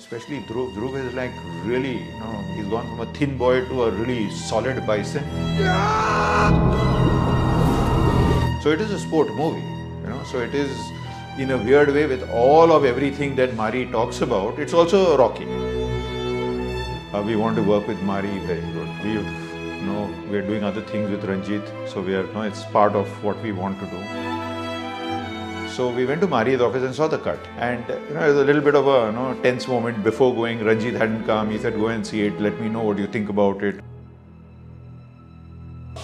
especially Dhruv. Dhruv is like really, he's gone from a thin boy to a really solid Bison. So it is a sport movie, so it is in a weird way with all of everything that Mari talks about. It's also Rocky. We want to work with Mari very good. We're doing other things with Ranjit, so it's part of what we want to do. So we went to Mari's office and saw the cut, and it was a little bit of a tense moment before going. Ranjit hadn't come. He said, "Go and see it. Let me know what you think about it."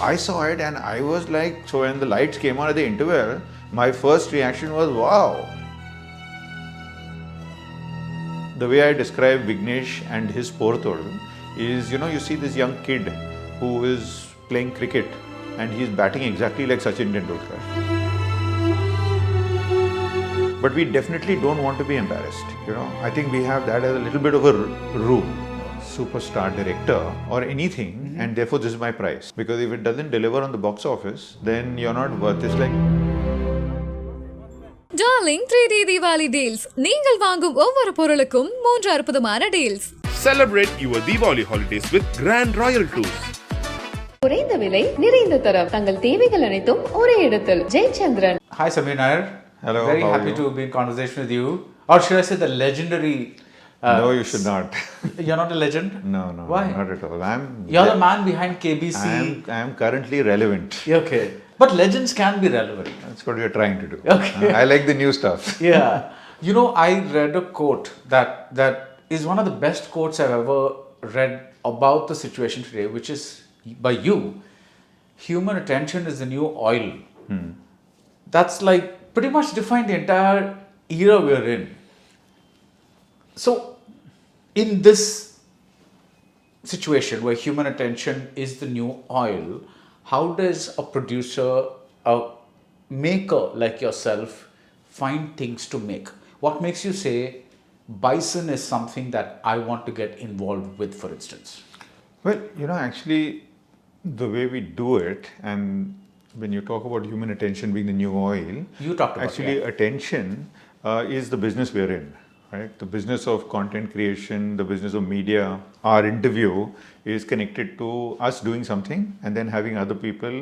I saw it and I was like, so when the lights came on at the interval, my first reaction was, wow. The way I describe Vignesh and his Portol is, you see this young kid who is playing cricket and he's batting exactly like Sachin Tendulkar. But we definitely don't want to be embarrassed, I think we have that as a little bit of a rule. Superstar director or anything, and therefore this is my price. Because if it doesn't deliver on the box office, then you're not worth it. Like Darling 3D Diwali deals. நீங்கள் வாங்கும் ஒவ்வொரு பொருளுக்கும் 3 அற்புதமான deals. Celebrate your Diwali holidays with Grand Royal Tours. குறைந்த விலை நிறைந்த தரம் தங்கள் தேவைகள் அனைத்தும் ஒரே இடத்தில் Jayachandran. Hi Samir Nair. Hello. Very happy to be in conversation with you. Or should I say the legendary? No, you should not. You're not a legend? No. Why? Not at all. You're the man behind KBC. I am currently relevant. Okay. But legends can be relevant. That's what we're trying to do. Okay. I like the new stuff. Yeah. I read a quote that is one of the best quotes I've ever read about the situation today, which is by you. Human attention is the new oil. That's like pretty much defined the entire era we're in. So, in this situation where human attention is the new oil, how does a producer, a maker like yourself, find things to make? What makes you say, Bison is something that I want to get involved with, for instance? Well, actually, the way we do it, and when you talk about human attention being the new oil, you talked about actually attention is the business we're in. Right? The business of content creation, the business of media, our interview is connected to us doing something and then having other people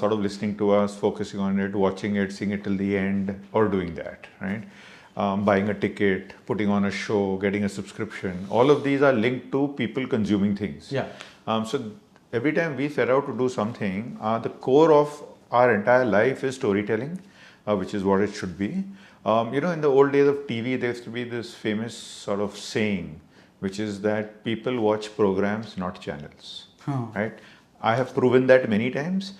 sort of listening to us, focusing on it, watching it, seeing it till the end, or doing that, right? Buying a ticket, putting on a show, getting a subscription. All of these are linked to people consuming things. Yeah. So every time we set out to do something, the core of our entire life is storytelling, which is what it should be. In the old days of TV, there used to be this famous sort of saying, which is that people watch programs, not channels. Right? I have proven that many times.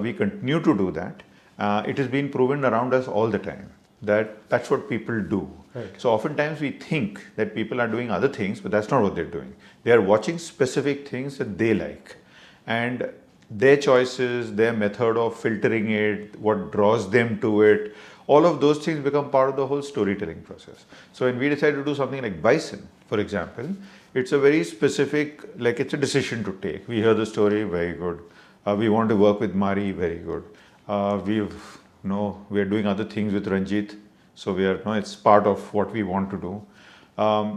We continue to do that. It has been proven around us all the time that that's what people do. Right. So oftentimes we think that people are doing other things, but that's not what they're doing. They are watching specific things that they like. And their choices, their method of filtering it, what draws them to it, all of those things become part of the whole storytelling process. So when we decide to do something like Bison, for example, it's a very specific, it's a decision to take. We hear the story, very good. We want to work with Mari, very good. We're doing other things with Ranjit, so it's part of what we want to do.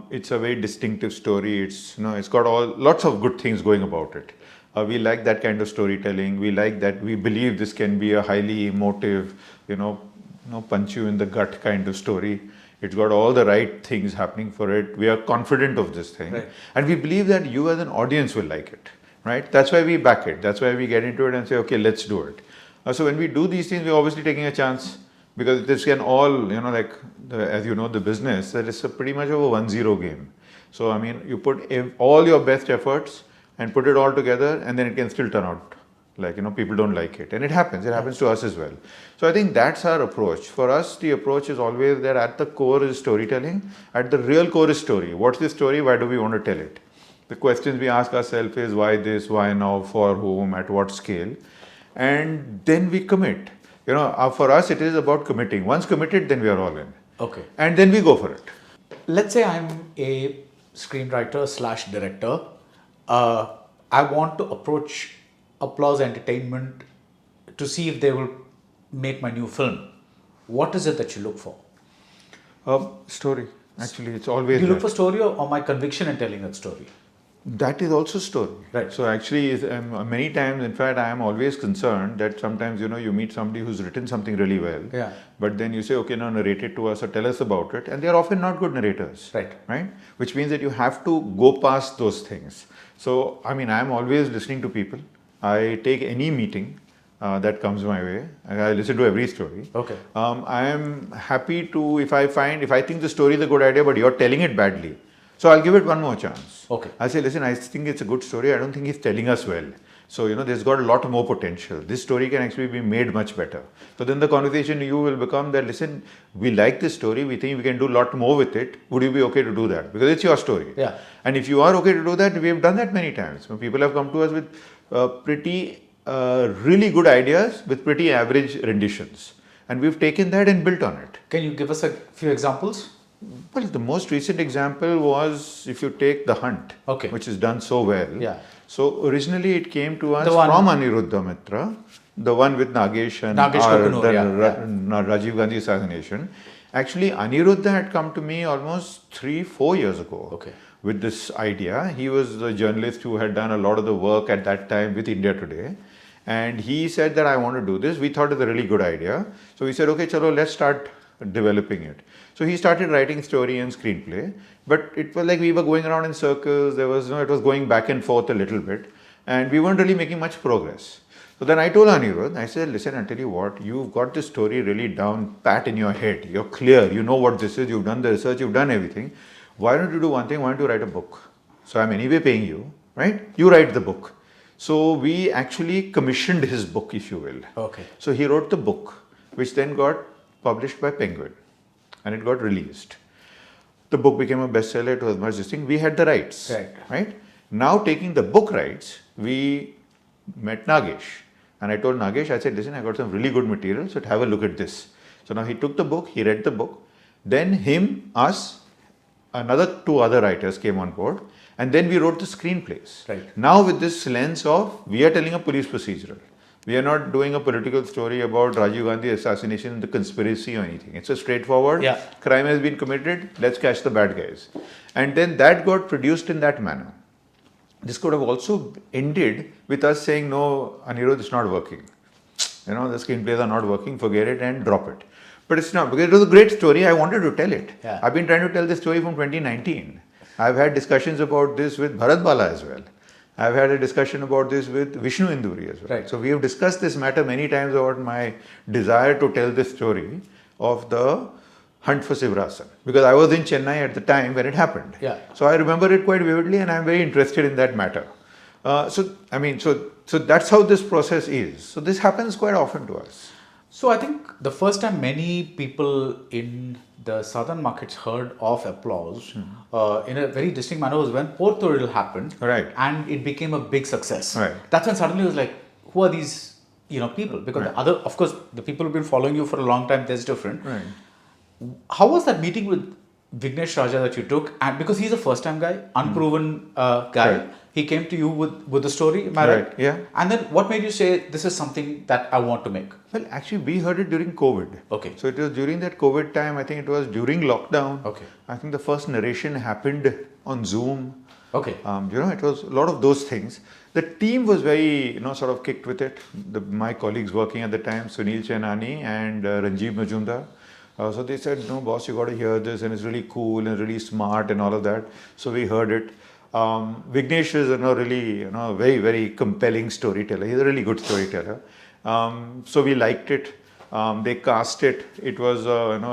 It's a very distinctive story. It's got lots of good things going about it. We like that kind of storytelling. We like that. We believe this can be a highly emotive, punch you in the gut kind of story. It's got all the right things happening for it. We are confident of this thing. Right. And we believe that you as an audience will like it. Right? That's why we back it. That's why we get into it and say, okay, let's do it. So when we do these things, we're obviously taking a chance. Because this can all, as you know, the business, that is pretty much of a 1-0 game. So, you put all your best efforts and put it all together, and then it can still turn out people don't like it. And it happens to us as well. So I think that's our approach. For us, the approach is always that at the core is storytelling. At the real core is story. What's the story? Why do we want to tell it? The questions we ask ourselves is why this, why now, for whom, at what scale? And then we commit. For us, it is about committing. Once committed, then we are all in. Okay. And then we go for it. Let's say I'm a screenwriter/director. I want to approach Applause Entertainment to see if they will make my new film. What is it that you look for? Story. Actually, it's always Do you look there. for story or my conviction in telling that story? That is also story. Right. So actually, many times, in fact, I am always concerned that sometimes, you meet somebody who's written something really well. Yeah. But then you say, okay, now narrate it to us or tell us about it. And they are often not good narrators. Right. Right? Which means that you have to go past those things. So, I mean, I'm always listening to people. I take any meeting that comes my way. I listen to every story. Okay. I am happy to, if I think the story is a good idea, but you're telling it badly, so I'll give it one more chance. Okay. I'll say, listen, I think it's a good story. I don't think he's telling us well. So, there's got a lot more potential. This story can actually be made much better. So then the conversation you will become that, listen, we like this story. We think we can do a lot more with it. Would you be okay to do that? Because it's your story. Yeah. And if you are okay to do that, we have done that many times. When people have come to us with really good ideas with pretty average renditions. And we've taken that and built on it. Can you give us a few examples? Well, the most recent example was if you take The Hunt, Okay. which is done so well. Yeah. So originally it came to us The one- from Aniruddha Mitra, the one with Nagesh and Nagesh Kapoor, the yeah. Rajiv Gandhi assassination. Actually, Aniruddha had come to me almost 3-4 years ago Okay. with this idea. He was the journalist who had done a lot of the work at that time with India Today. And he said that I want to do this. We thought it was a really good idea. So we said, okay, chalo, let's start developing it. So he started writing story and screenplay, but it was like we were going around in circles. There was, it was going back and forth a little bit, and we weren't really making much progress. So then I told Anirudh, I said, listen, I'll tell you what, you've got this story really down pat in your head. You're clear, you know what this is, you've done the research, you've done everything. Why don't you do one thing? Why don't you write a book? So I'm anyway paying you, right? You write the book. So we actually commissioned his book, if you will. Okay. So he wrote the book, which then got published by Penguin, and it got released. The book became a bestseller. It was much distinct. We had the rights, right? Now taking the book rights, we met Nagesh, and I told Nagesh, I said, listen, I got some really good material, so have a look at this. So now he took the book, he read the book, then him, us, another 2 other writers came on board, and then we wrote the screenplays. Right. Now with this lens of, we are telling a police procedural. We are not doing a political story about Rajiv Gandhi assassination, the conspiracy or anything. It's a straightforward, Yeah. crime has been committed, let's catch the bad guys. And then that got produced in that manner. This could have also ended with us saying, no, Anirudh, it's not working. The screenplays are not working, forget it and drop it. But it's not, because it was a great story, I wanted to tell it. Yeah. I've been trying to tell this story from 2019. I've had discussions about this with Bharat Bala as well. I've had a discussion about this with Vishnu Induri as well. Right. So we have discussed this matter many times about my desire to tell this story of the hunt for Sivarasan. Because I was in Chennai at the time when it happened. Yeah. So I remember it quite vividly and I'm very interested in that matter. So that's how this process is. So this happens quite often to us. So I think the first time many people in the southern markets heard of Applause in a very distinct manner was when Porthoidal happened, Right. and it became a big success. Right. That's when suddenly it was like, who are these people? Because the other, of course, the people who've been following you for a long time, that's different. Right. How was that meeting with Vignesh Raja that you took? And because he's a first-time guy, unproven guy, Right. he came to you with the story, am I right? Right, yeah. And then what made you say, this is something that I want to make? Well, actually, we heard it during COVID. Okay. So it was during that COVID time. I think it was during lockdown. Okay. I think the first narration happened on Zoom. Okay. It was a lot of those things. The team was very, sort of kicked with it. My colleagues working at the time, Sunil Chenani and Ranjeev Majumdar. So they said, no, boss, you got to hear this, and it's really cool and really smart and all of that. So we heard it. Vignesh is, really, very, very compelling storyteller. He's a really good storyteller. So we liked it. They cast it. It was,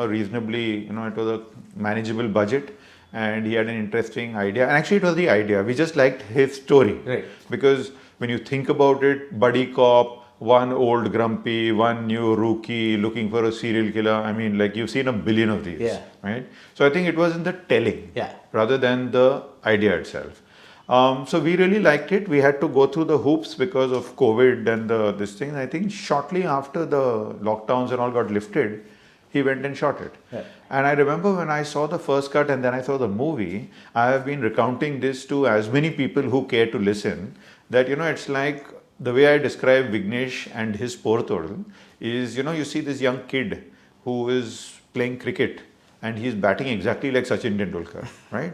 reasonably, it was a manageable budget. And he had an interesting idea. And actually, it was the idea. We just liked his story. Right. Because when you think about it, buddy cop, one old grumpy, one new rookie looking for a serial killer. I mean, like you've seen a billion of these. Yeah. Right? So I think it was in the telling. Yeah. Rather than the idea itself. So we really liked it. We had to go through the hoops because of COVID and this thing. I think shortly after the lockdowns and all got lifted, he went and shot it. Yeah. And I remember when I saw the first cut and then I saw the movie, I have been recounting this to as many people who care to listen, that, it's like the way I describe Vignesh and his Porthoidal is, you see this young kid who is playing cricket and he's batting exactly like Sachin Tendulkar, right?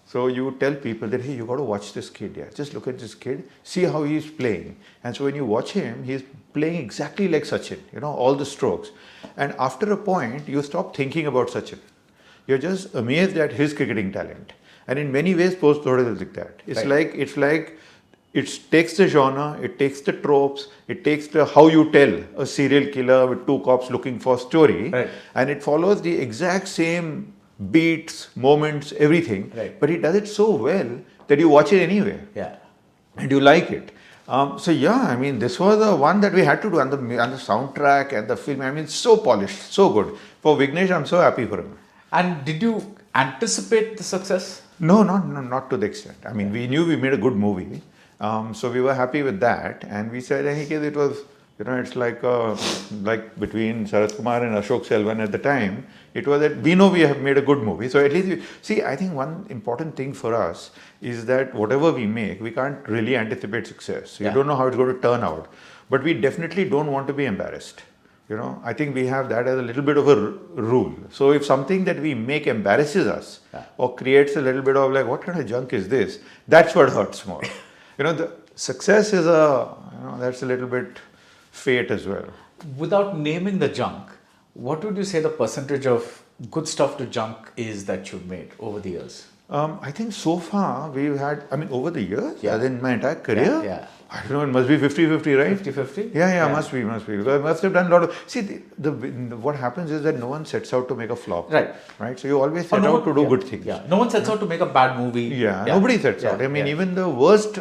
So you tell people that, hey, you got to watch this kid, yeah. Just look at this kid, see how he's playing. And so when you watch him, he's playing exactly like Sachin, all the strokes. And after a point, you stop thinking about Sachin. You're just amazed at his cricketing talent. And in many ways, post is like that. It's like it takes the genre, it takes the tropes, it takes the how you tell a serial killer with two cops looking for story, right. And it follows the exact same beats, moments, everything. Right. But he does it so well that you watch it anyway. Yeah. And you like it. So yeah, I mean, this was the one that we had to do, and the soundtrack and the film. I mean, so polished, so good. For Vignesh, I'm so happy for him. And did you anticipate the success? No, not to the extent. I mean, we knew we made a good movie, so we were happy with that, and we said, in any case, it was, it's like between Sarath Kumar and Ashok Selvan at the time. It was that we know we have made a good movie. So at least, I think one important thing for us is that whatever we make, we can't really anticipate success. You don't know how it's going to turn out, but we definitely don't want to be embarrassed. I think we have that as a little bit of a rule. So if something that we make embarrasses us or creates a little bit of like, what kind of junk is this? That's what hurts more. The success is that's a little bit fate as well. Without naming the junk, what would you say the percentage of good stuff to junk is that you've made over the years? I think so far we've had, over the years, as in my entire career, Yeah. I don't know, it must be 50-50, right? 50-50? Yeah, must be. Because I must have done a lot of... See, what happens is that no one sets out to make a flop. Right. So you always set out to do good things. Yeah. No one sets out to make a bad movie. Yeah, nobody sets out. I mean, even the worst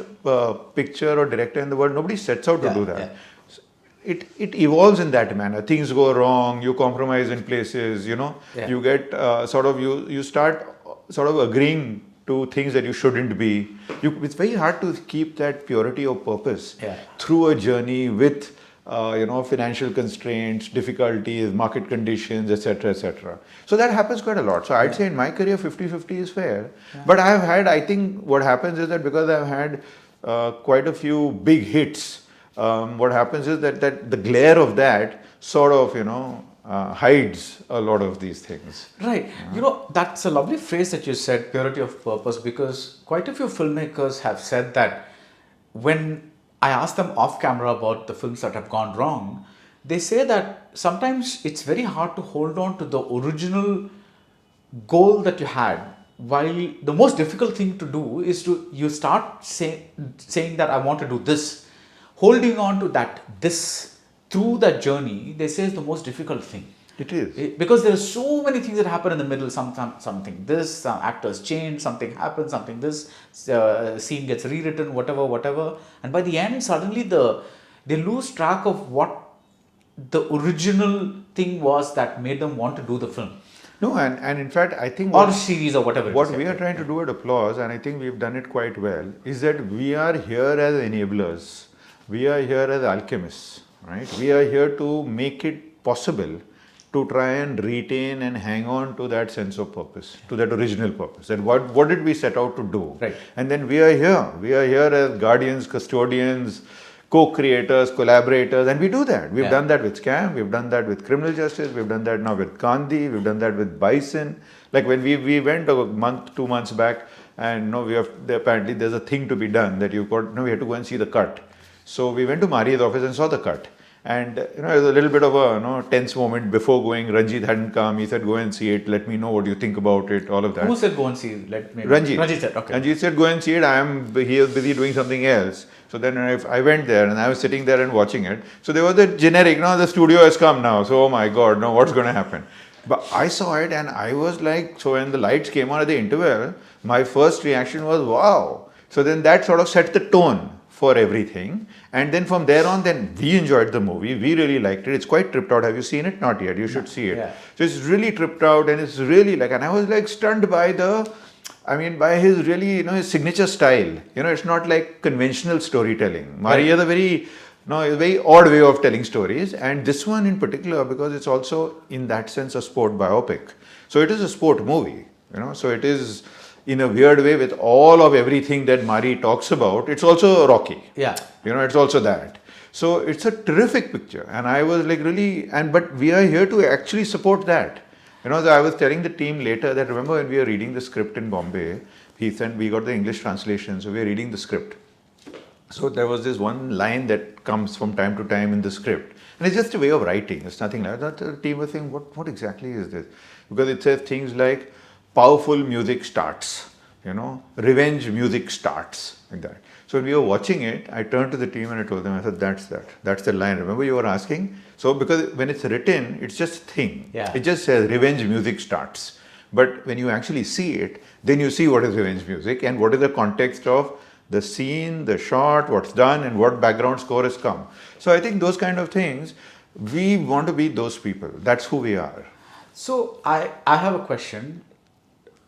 picture or director in the world, nobody sets out to do that. Yeah. It evolves in that manner. Things go wrong, you compromise in places, you get you start sort of agreeing to things that you shouldn't be. It's very hard to keep that purity of purpose through a journey with financial constraints, difficulties, market conditions, etc., etc. So that happens quite a lot. So I'd say in my career 50-50 is fair. But I think what happens is that because I've had quite a few big hits, what happens is that the glare of that sort of hides a lot of these things. Right. That's a lovely phrase that you said, purity of purpose, because quite a few filmmakers have said that when I ask them off camera about the films that have gone wrong, they say that sometimes it's very hard to hold on to the original goal that you had, while the most difficult thing to do is you start saying that I want to do this. Holding on to this through that journey, they say is the most difficult thing. It is. Because there are so many things that happen in the middle. Something this, actors change, something happens, something this, scene gets rewritten, whatever. And by the end, suddenly they lose track of what the original thing was that made them want to do the film. No, and in fact, I think... Or series or whatever. What we are trying to do at Applause, and I think we've done it quite well, is that we are here as enablers. We are here as alchemists, right? We are here to make it possible to try and retain and hang on to that sense of purpose, to that original purpose. That what did we set out to do? Right. And then we are here. We are here as guardians, custodians, co-creators, collaborators, and we do that. We've done that with Scam, we've done that with criminal justice, we've done that now with Gandhi, we've done that with Bison. Like when we went a month, 2 months back, and apparently there's a thing to be done that we had to go and see the cut. So we went to Mari's office and saw the cut. And it was a little bit of a tense moment before going. Ranjit hadn't come. He said, go and see it. Let me know what you think about it, all of that. Who said go and see it? Let me know. Ranjit said, okay. Ranjit said, go and see it. He was busy doing something else. So then I went there and I was sitting there and watching it. So there was a generic, the studio has come now. So, oh my God, no, what's going to happen? But I saw it and I was like, so when the lights came on at the interval, my first reaction was, wow. So then that sort of set the tone for everything. And then from there on, then we enjoyed the movie. We really liked it. It's quite tripped out. Have you seen it? Not yet. You should see it. Yeah. So it's really tripped out and it's really and I was like stunned by by his really, his signature style. It's not like conventional storytelling. Mari has a very odd way of telling stories. And this one in particular, because it's also in that sense a sport biopic. So it is a sport movie, so it is in a weird way with all of everything that Mari talks about. It's also Rocky. Yeah. It's also that. So it's a terrific picture. And I was like really, but we are here to actually support that. So I was telling the team later that remember when we were reading the script in Bombay, we got the English translation, so we were reading the script. So there was this one line that comes from time to time in the script. And it's just a way of writing. It's nothing like that. The team was saying, what exactly is this? Because it says things like, powerful music starts, revenge music starts, like that. So when we were watching it, I turned to the team and I told them, I said, that's the line. Remember you were asking? So because when it's written, it's just a thing. Yeah. It just says revenge music starts. But when you actually see it, then you see what is revenge music and what is the context of the scene, the shot, what's done, and what background score has come. So I think those kind of things, we want to be those people. That's who we are. So I have a question.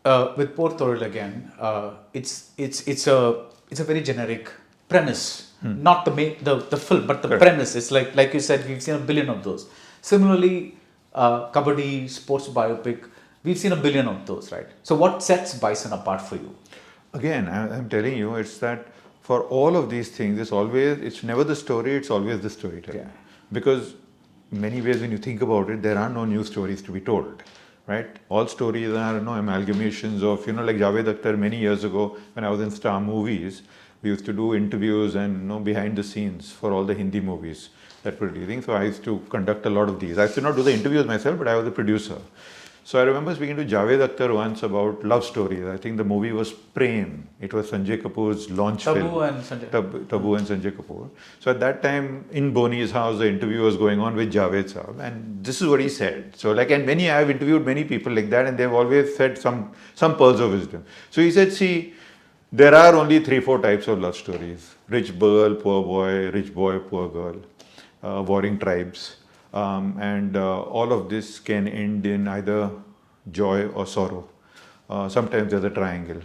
With Por Toril again, it's a very generic premise, not the film, but the Correct. premise. It's like you said, we've seen a billion of those. Similarly, Kabaddi, sports biopic, we've seen a billion of those, right? So what sets Bison apart for you? Again, I'm telling you, it's that for all of these things, it's never the story, it's always the storytelling. Yeah. Because many ways when you think about it, there are no new stories to be told, right? All stories are amalgamations of, like Javed Akhtar many years ago when I was in Star Movies, we used to do interviews and behind the scenes for all the Hindi movies that we're releasing. So I used to conduct a lot of these. I used to not do the interviews myself, but I was the producer. So I remember speaking to Javed Akhtar once about love stories. I think the movie was Prem. It was Sanjay Kapoor's launch film. Tabu and Sanjay Kapoor. So at that time, in Boni's house, the interview was going on with Javed Saab. And this is what he said. So I've interviewed many people like that and they've always said some pearls of wisdom. So he said, see, there are only 3-4 types of love stories. Rich girl, poor boy, rich boy, poor girl, warring tribes. And all of this can end in either joy or sorrow. Sometimes there's a triangle.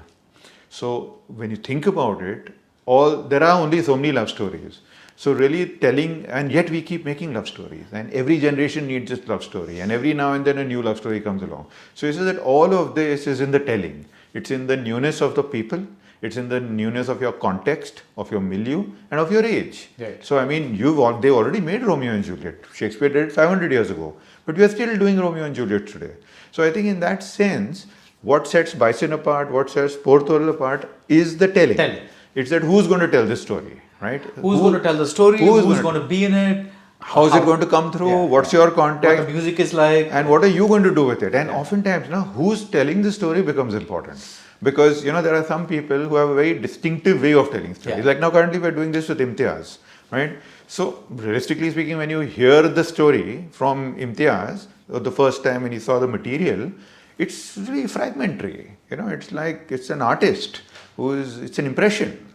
So when you think about it, there are only so many love stories. So really telling, and yet we keep making love stories. And every generation needs this love story. And every now and then a new love story comes along. So he says that all of this is in the telling. It's in the newness of the people. It's in the newness of your context, of your milieu, and of your age. Right. So, they already made Romeo and Juliet. Shakespeare did it 500 years ago. But we are still doing Romeo and Juliet today. So, I think in that sense, what sets Bison apart, what sets Por Toril apart is the telling. It's that who's going to tell this story, right? Who's going to tell the story? Who's going to be in it? How's it going to come through? Yeah, What's your context? What the music is like. And what are you going to do with it? And oftentimes, who's telling the story becomes important. Because, there are some people who have a very distinctive way of telling stories. Yeah. Like now currently we're doing this with Imtiaz, right? So, realistically speaking, when you hear the story from Imtiaz, the first time when he saw the material, it's really fragmentary. It's like, it's an artist it's an impression.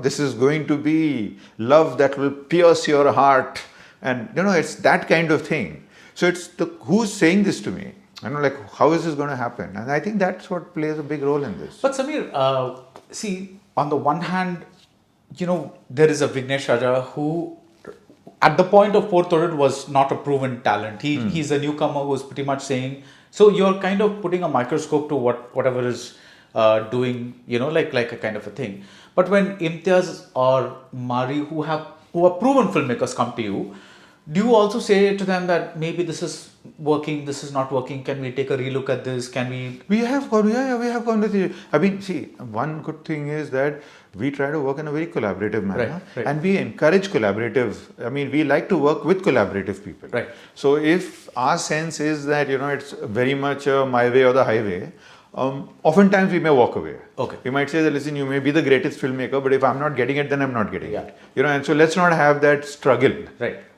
This is going to be love that will pierce your heart. And, it's that kind of thing. So it's who's saying this to me? How is this going to happen? And I think that's what plays a big role in this. But Samir, see, on the one hand, there is a Vignesh Raja who, at the point of Por Toril, was not a proven talent. He's a newcomer who's pretty much saying, so you're kind of putting a microscope to whatever is doing, like a kind of a thing. But when Imtiaz or Mari, who are proven filmmakers, come to you, do you also say to them that maybe this is working, this is not working, can we take a relook at this, can we... We have conversations. See, one good thing is that we try to work in a very collaborative manner. Right. And we encourage we like to work with collaborative people. Right. So if our sense is that, it's very much my way or the highway, oftentimes we may walk away. Okay. We might say that, listen, you may be the greatest filmmaker, but if I'm not getting it, then I'm not getting Yeah. it. And so let's not have that struggle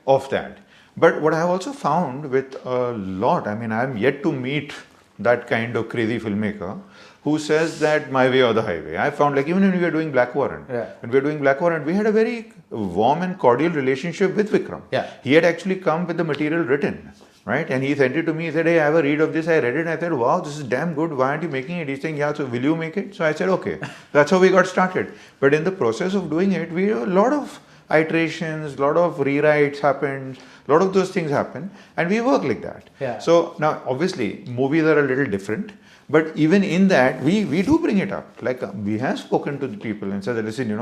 of that. But what I have also found with a lot, I'm yet to meet that kind of crazy filmmaker who says that my way or the highway. I found even when we were doing Black Warrant, when we were doing Black Warrant, we had a very warm and cordial relationship with Vikram. Yeah. He had actually come with the material written. Right? And he sent it to me. He said, hey, I have a read of this. I read it. And I said, wow, this is damn good. Why aren't you making it? He's saying, yeah, so will you make it? So I said, okay. That's how we got started. But in the process of doing it, a lot of iterations, a lot of rewrites happened, a lot of those things happen. And we work like that. Yeah. So now, obviously, movies are a little different. But even in that, we do bring it up. We have spoken to the people and said, listen,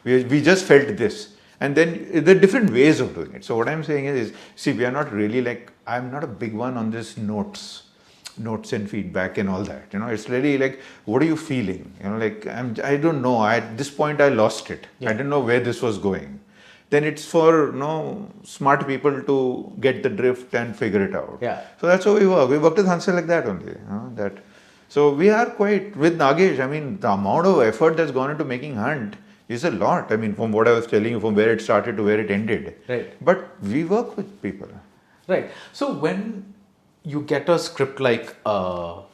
we just felt this. And then there are different ways of doing it. So what I'm saying is, see, we are not really I'm not a big one on this notes. notes and feedback and all that. It's really like, what are you feeling? Like I don't know. At this point, I lost it. I didn't know where this was going. Then it's for smart people to get the drift and figure it out. Yeah. So that's how we work. We work with Hansel like that only. So we are quite with Nagesh. I mean, the amount of effort that's gone into making Hunt is a lot. I mean, from what I was telling you, from where it started to where it ended. Right. But we work with people. Right. So when you get a script like, so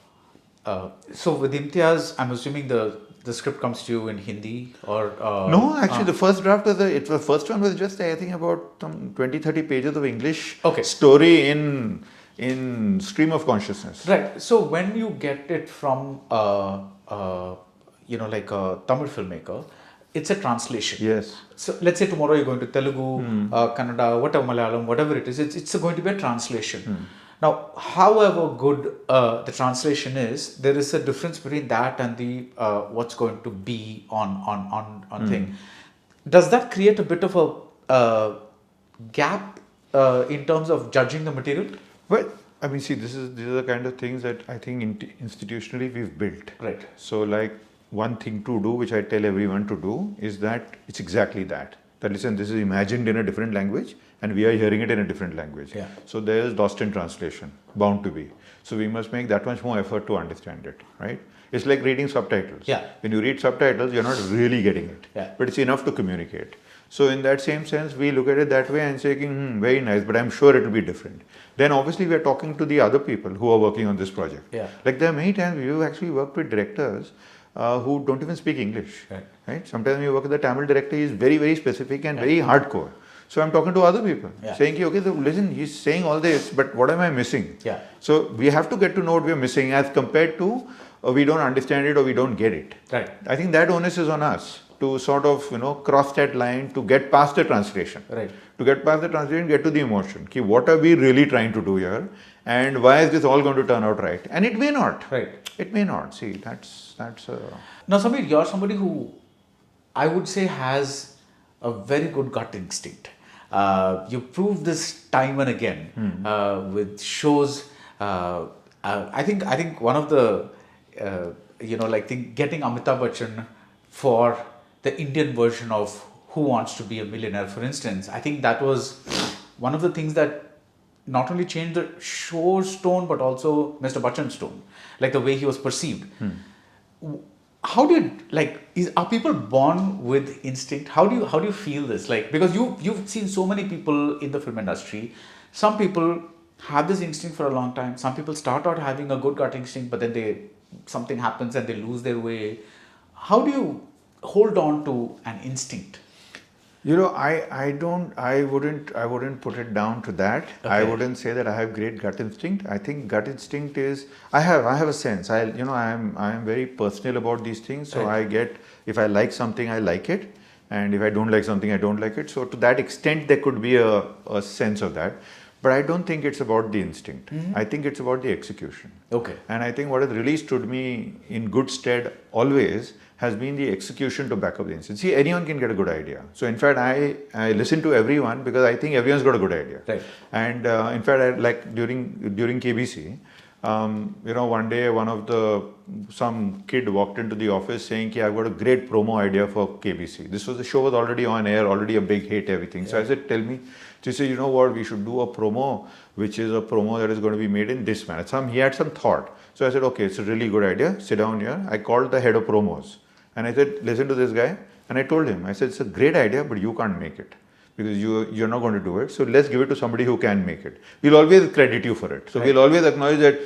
with Imtiaz, I'm assuming the script comes to you in Hindi or? No, actually the first draft was, the first one was just, I think, about some 20-30 pages of English story in stream of consciousness. Right. So when you get it from, like a Tamil filmmaker, it's a translation. Yes. So let's say tomorrow you're going to Telugu, Kannada, whatever, Malayalam, whatever it is, it's going to be a translation. Now, however good the translation is, there is a difference between that and the what's going to be on thing. Does that create a bit of a gap in terms of judging the material? Well, I mean, see, these are the kind of things that I think institutionally we've built. Right. So, like, one thing to do, which I tell everyone to do, is that it's exactly that. That listen, this is imagined in a different language and we are hearing it in a different language. Yeah. So there is lost in translation, bound to be. So we must make that much more effort to understand it, right? It's like reading subtitles. Yeah. When you read subtitles, you're not really getting it. Yeah. But it's enough to communicate. So in that same sense, we look at it that way and say, very nice, but I'm sure it will be different. Then obviously we are talking to the other people who are working on this project. Yeah. Like there are many times we've actually worked with directors who don't even speak English. Right? Sometimes we work with the Tamil director, he is very, very specific and very hardcore. So I'm talking to other people, saying, okay, so listen, he's saying all this, but what am I missing? Yeah. So we have to get to know what we're missing as compared to we don't understand it or we don't get it. Right. I think that onus is on us to sort of, cross that line to get past the translation. Right. To get past the translation, get to the emotion. Ki, what are we really trying to do here? And why is this all going to turn out right? And it may not. Right. It may not. See, that's Now, Samir, you're somebody who I would say has a very good gut instinct. You proved this time and again with shows. I think one of the getting Amitabh Bachchan for the Indian version of Who Wants to Be a Millionaire, for instance. I think that was one of the things that not only changed the show's tone but also Mr. Bachchan's tone, like the way he was perceived. How did are people born with instinct? How do you feel this? Like, because you've seen so many people in the film industry. Some people have this instinct for a long time. Some people start out having a good gut instinct, but then something happens and they lose their way. How do you hold on to an instinct? I wouldn't put it down to that. Okay. I wouldn't say that I have great gut instinct. I think gut instinct is, I have a sense. I am very personal about these things. So I get, if I like something, I like it. And if I don't like something, I don't like it. So to that extent, there could be a sense of that. But I don't think it's about the instinct. I think it's about the execution. Okay. And I think what has really stood me in good stead always has been the execution to back up the instinct. See, anyone can get a good idea. So in fact, I listen to everyone because I think everyone's got a good idea. Right. And in fact, during KBC, one day some kid walked into the office saying, I've got a great promo idea for KBC. The show was already on air, already a big hit, everything. So I said, tell me. So he said, you know what, we should do a promo, which is a promo that is going to be made in this manner. He had some thought. So I said, okay, it's a really good idea. Sit down here. I called the head of promos. And I said, listen to this guy. And I told him, I said, it's a great idea, but you can't make it. Because you're not going to do it. So let's give it to somebody who can make it. We'll always credit you for it. So we'll always acknowledge that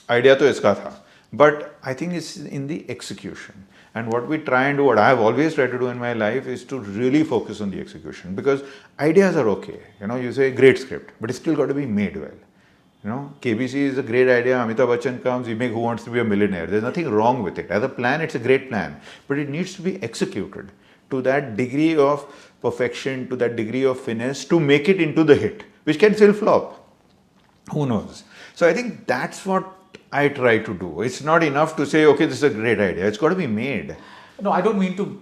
idea to iska tha. But I think it's in the execution. And what we try and do, what I have always tried to do in my life is to really focus on the execution. Because ideas are okay. You say great script, but it's still got to be made well. KBC is a great idea. Amitabh Bachchan comes, we make Who Wants to Be a Millionaire. There's nothing wrong with it. As a plan, it's a great plan. But it needs to be executed to that degree of perfection, to that degree of finesse, to make it into the hit, which can still flop. Who knows? So I think that's what I try to do. It's not enough to say, okay, this is a great idea. It's got to be made. No, I don't mean to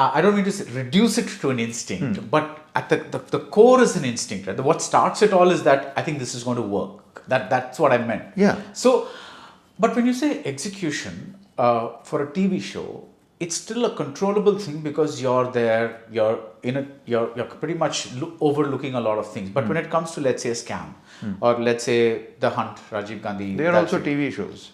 I don't mean to reduce it to an instinct, but at the core is an instinct. Right? What starts it all is that I think this is going to work. That's what I meant. Yeah. So, but when you say execution for a TV show, it's still a controllable thing because you're there, you're pretty much overlooking a lot of things. But when it comes to, let's say, a scam, or let's say The Hunt, Rajiv Gandhi. They are also TV shows.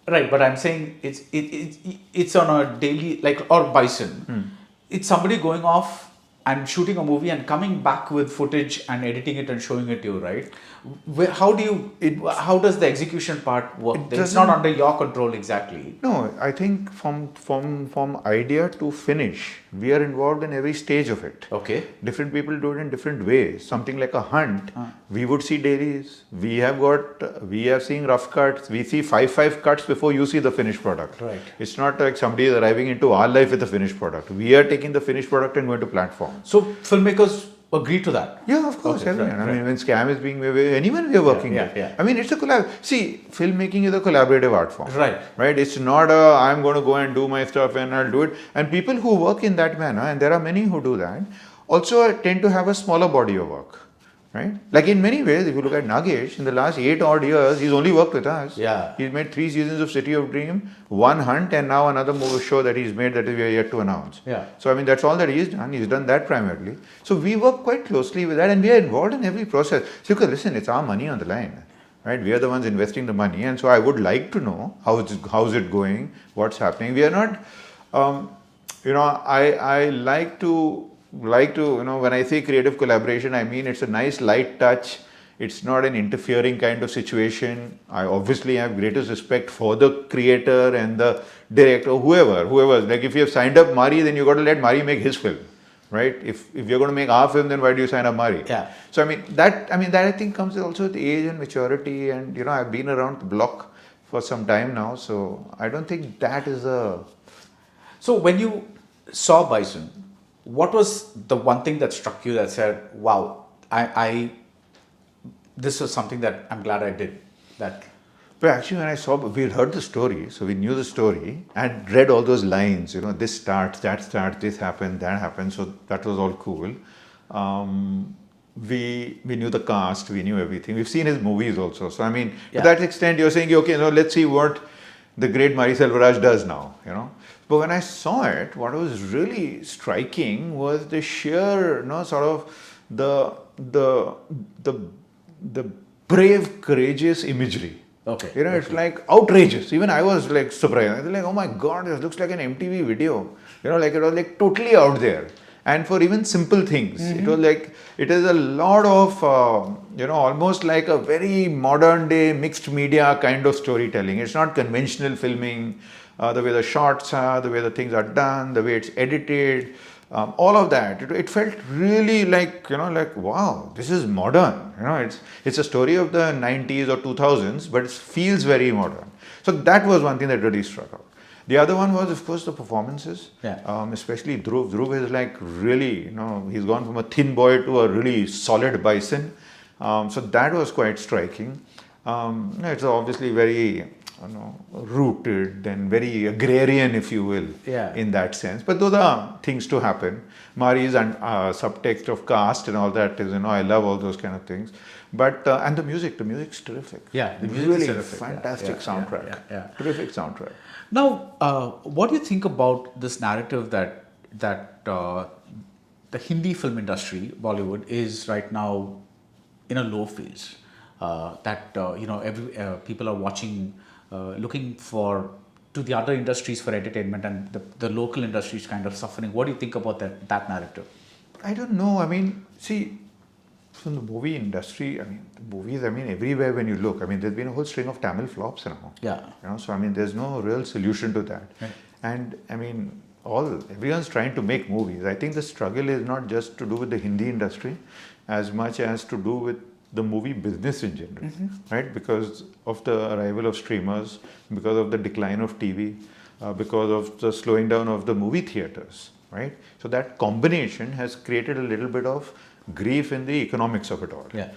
Right, but I'm saying it's on a daily, or Bison. It's somebody going off and shooting a movie and coming back with footage and editing it and showing it to you, right? How does the execution part work? It's not under your control exactly. No, I think from idea to finish, we are involved in every stage of it. Okay. Different people do it in different ways. Something like a hunt, we would see dailies. We are seeing rough cuts. We see five cuts before you see the finished product. Right. It's not like somebody is arriving into our life with the finished product. We are taking the finished product and going to platform. So filmmakers agree to that? Yeah, of course, Okay, everyone. right, I mean, when scam is being anyone we are working with. Yeah. I mean, it's a collab. See, filmmaking is a collaborative art form. Right. Right. It's not I'm going to go and do my stuff and I'll do it. And people who work in that manner, and there are many who do that, also tend to have a smaller body of work. Right? Like in many ways, if you look at Nagesh, in the last 8 odd years, he's only worked with us. Yeah. He's made 3 seasons of City of Dream, 1 Hunt, and now another movie show that he's made that we are yet to announce. Yeah. So, I mean, that's all that he's done. He's done that primarily. So, we work quite closely with that and we are involved in every process. So, because listen, it's our money on the line. Right? We are the ones investing the money. And so, I would like to know how's it going, what's happening. We are not, I like to, when I say creative collaboration, I mean it's a nice light touch. It's not an interfering kind of situation. I obviously have greatest respect for the creator and the director, whoever. Like if you have signed up Mari, then you got to let Mari make his film, right? If you're going to make our film, then why do you sign up Mari? Yeah. So that I think comes also with age and maturity, and I've been around the block for some time now, so I don't think that is a. So when you saw Bison, what was the one thing that struck you that said, wow, this was something that I'm glad I did? That. But actually when we had heard the story, so we knew the story and read all those lines, this starts, that starts, this happened, that happened, so that was all cool. We knew the cast, we knew everything. We've seen his movies also. So to that extent you're saying, okay, let's see what the great Selvaraj does now, But when I saw it, what was really striking was the sheer, sort of the brave, courageous imagery. Okay. It's like outrageous. Even I was like surprised. I was like, oh my God, this looks like an MTV video. It was like totally out there. And for even simple things, it was like, it is a lot of, almost like a very modern day mixed media kind of storytelling. It's not conventional filming, the way the shots are, the way the things are done, the way it's edited, all of that. It felt really like, wow, this is modern. It's a story of the 90s or 2000s, but it feels very modern. So that was one thing that really struck out. The other one was, of course, the performances. Yeah. Especially Dhruv. Dhruv is like really, he's gone from a thin boy to a really solid Bison. So that was quite striking. It's obviously very rooted and very agrarian, if you will, in that sense. But those are things to happen. Mari's subtext of caste and all that is, I love all those kind of things. But and the music's terrific. Yeah, the music really is terrific. fantastic soundtrack. Yeah. Terrific soundtrack. Now, what do you think about this narrative that the Hindi film industry, Bollywood, is right now in a low phase? People are watching, looking to the other industries for entertainment, and the local industry is kind of suffering. What do you think about that narrative? I don't know. See, from the movie industry, the movies, everywhere when you look, there's been a whole string of Tamil flops now. Yeah. So, there's no real solution to that. Right. And, everyone's trying to make movies. I think the struggle is not just to do with the Hindi industry as much as to do with the movie business in general, right? Because of the arrival of streamers, because of the decline of TV, because of the slowing down of the movie theaters, right? So that combination has created a little bit of grief in the economics of it all. Yeah.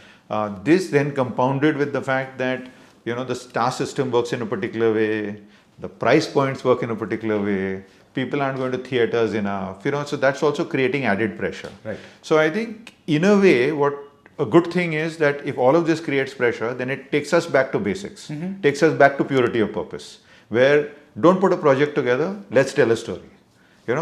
This then compounded with the fact that, the star system works in a particular way, the price points work in a particular way, People aren't going to theaters enough, so that's also creating added pressure. Right. So I think in a way, what a good thing is that if all of this creates pressure, then it takes us back to basics, takes us back to purity of purpose, where don't put a project together, let's tell a story.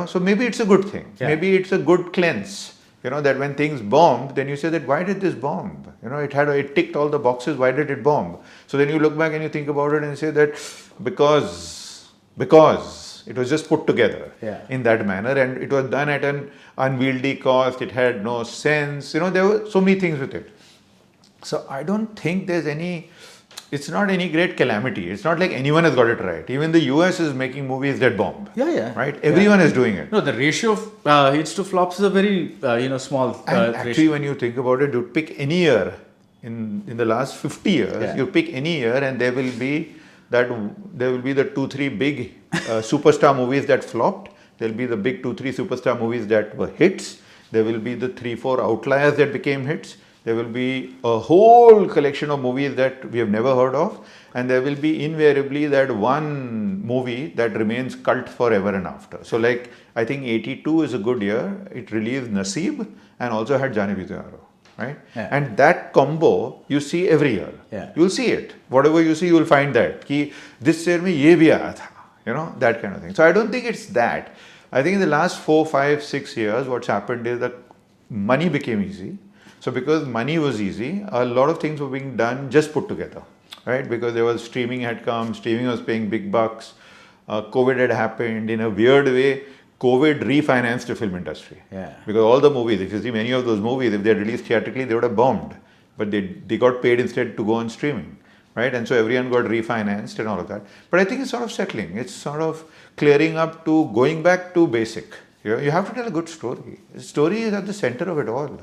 So maybe it's a good thing. Yeah. Maybe it's a good cleanse. That when things bomb, then you say that why did this bomb? It ticked all the boxes. Why did it bomb? So then you look back and you think about it and say that because it was just put together in that manner, and it was done at an unwieldy cost. It had no sense. There were so many things with it. So I don't think there's any. It's not any great calamity. It's not like anyone has got it right. Even the US is making movies that bomb. Yeah. Right? Everyone is doing it. No, the ratio of hits to flops is a very small And actually, ratio. when you think about it, you pick any year in the last 50 years. You pick any year, and there will be the 2-3 big superstar movies that flopped. There will be the big 2-3 superstar movies that were hits. There will be the 3-4 outliers that became hits. There will be a whole collection of movies that we have never heard of, and there will be invariably that one movie that remains cult forever and after. So like, I think 82 is a good year. It released Naseeb and also had Jaane Bhi To Yaaro, right? Yeah. And that combo you see every year. Yeah. You'll see it. Whatever you see, you'll find that. Ki, this year mein ye bhi aaya tha. That kind of thing. So I don't think it's that. I think in the last 4, 5, 6 years, what's happened is that money became easy. So because money was easy, a lot of things were being done just put together, right? Because there was streaming had come, streaming was paying big bucks, COVID had happened. In a weird way, COVID refinanced the film industry. Yeah. Because all the movies, if you see many of those movies, if they had released theatrically, they would have bombed. But they got paid instead to go on streaming, right? And so everyone got refinanced and all of that. But I think it's sort of settling. It's sort of clearing up to going back to basic. You have to tell a good story. The story is at the center of it all.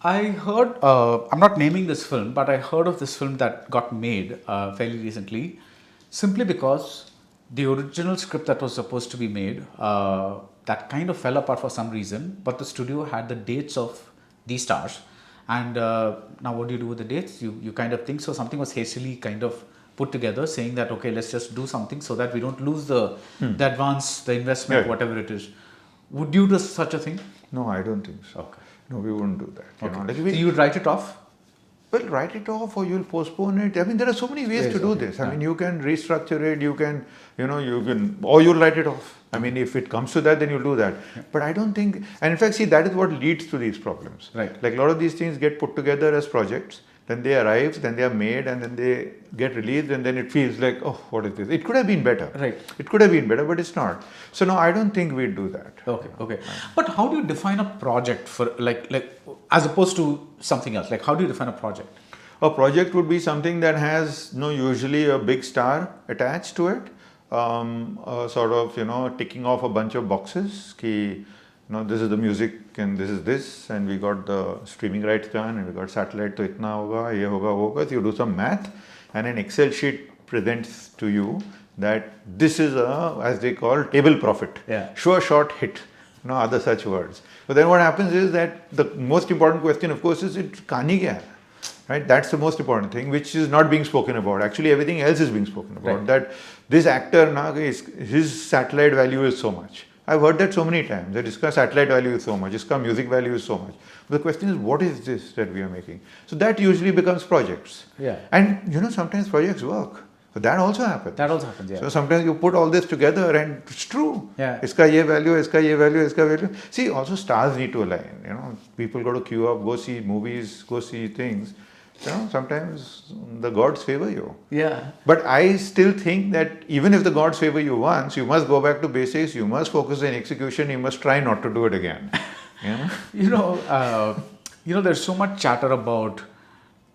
I heard, I'm not naming this film, but I heard of this film that got made fairly recently, simply because the original script that was supposed to be made, that kind of fell apart for some reason, but the studio had the dates of these stars. And now what do you do with the dates? You kind of think so something was hastily kind of put together, saying that, okay, let's just do something so that we don't lose the advance, the investment, whatever it is. Would you do such a thing? No, I don't think so. Okay. No, we wouldn't do that. Okay. So you would write it off? Well, write it off or you'll postpone it. I mean, there are so many ways to do this. I mean, you can restructure it, or you'll write it off. I mean, if it comes to that, then you'll do that. But I don't think, and in fact, see, that is what leads to these problems. Right. Like a lot of these things get put together as projects, then they arrive, then they are made, and then they get released, and then it feels like, oh, what is this? It could have been better. Right. It could have been better, but it's not. So no, I don't think we'd do that. Okay. But how do you define a project for like as opposed to something else? Like how do you define a project? A project would be something that has usually a big star attached to it, sort of ticking off a bunch of boxes. This is the music and this is this, and we got the streaming rights done, and we got satellite. So itna hoga, ye hoga, wo hoga. So you do some math, and an Excel sheet presents to you that this is a, as they call, table profit. Yeah. Sure shot hit. Other such words. So then what happens is that the most important question, of course, is it kahani kya hai? Right? That's the most important thing, which is not being spoken about. Actually, everything else is being spoken about. Right. That this actor, his satellite value is so much. I've heard that so many times, that iska satellite value is so much, iska music value is so much. But the question is, what is this that we are making? So that usually becomes projects. Yeah. And sometimes projects work. So that also happens. Yeah. So sometimes you put all this together and it's true. Yeah. Iska ye value, iska ye value, iska value. See, also stars need to align. People got to queue up, go see movies, go see things. Sometimes the gods favor you. Yeah. But I still think that even if the gods favor you once, you must go back to basics, you must focus on execution, you must try not to do it again. There's so much chatter about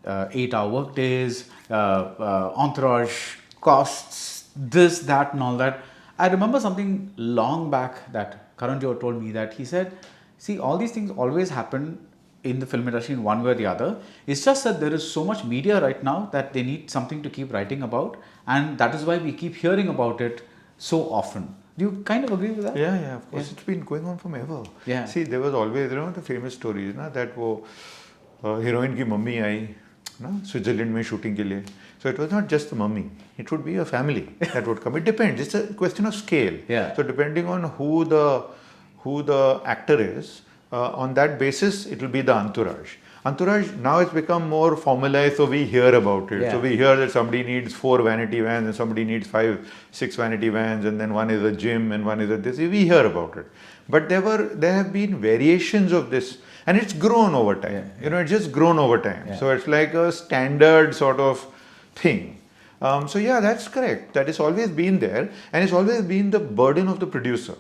8-hour work days, entourage, costs, this, that and all that. I remember something long back that Karan Johar told me, that he said, see, all these things always happen in the film industry in one way or the other. It's just that there is so much media right now that they need something to keep writing about, and that is why we keep hearing about it so often. Do you kind of agree with that? Yeah, of course. It's been going on from ever. Yeah. See, there was always, the famous stories, that heroine ki mummy I, Switzerland में shooting के लिए. So it was not just the mummy. It would be a family that would come. It depends. It's a question of scale. Yeah. So depending on who the actor is, on that basis it will be the entourage. Entourage now it's become more formalized, so we hear about it. Yeah. So we hear that somebody needs 4 vanity vans and somebody needs 5-6 vanity vans, and then one is a gym and one is a this. We hear about it. But there have been variations of this, and it's grown over time. It's just grown over time. Yeah. So it's like a standard sort of thing. So yeah, that's correct. That has always been there, and it's always been the burden of the producer.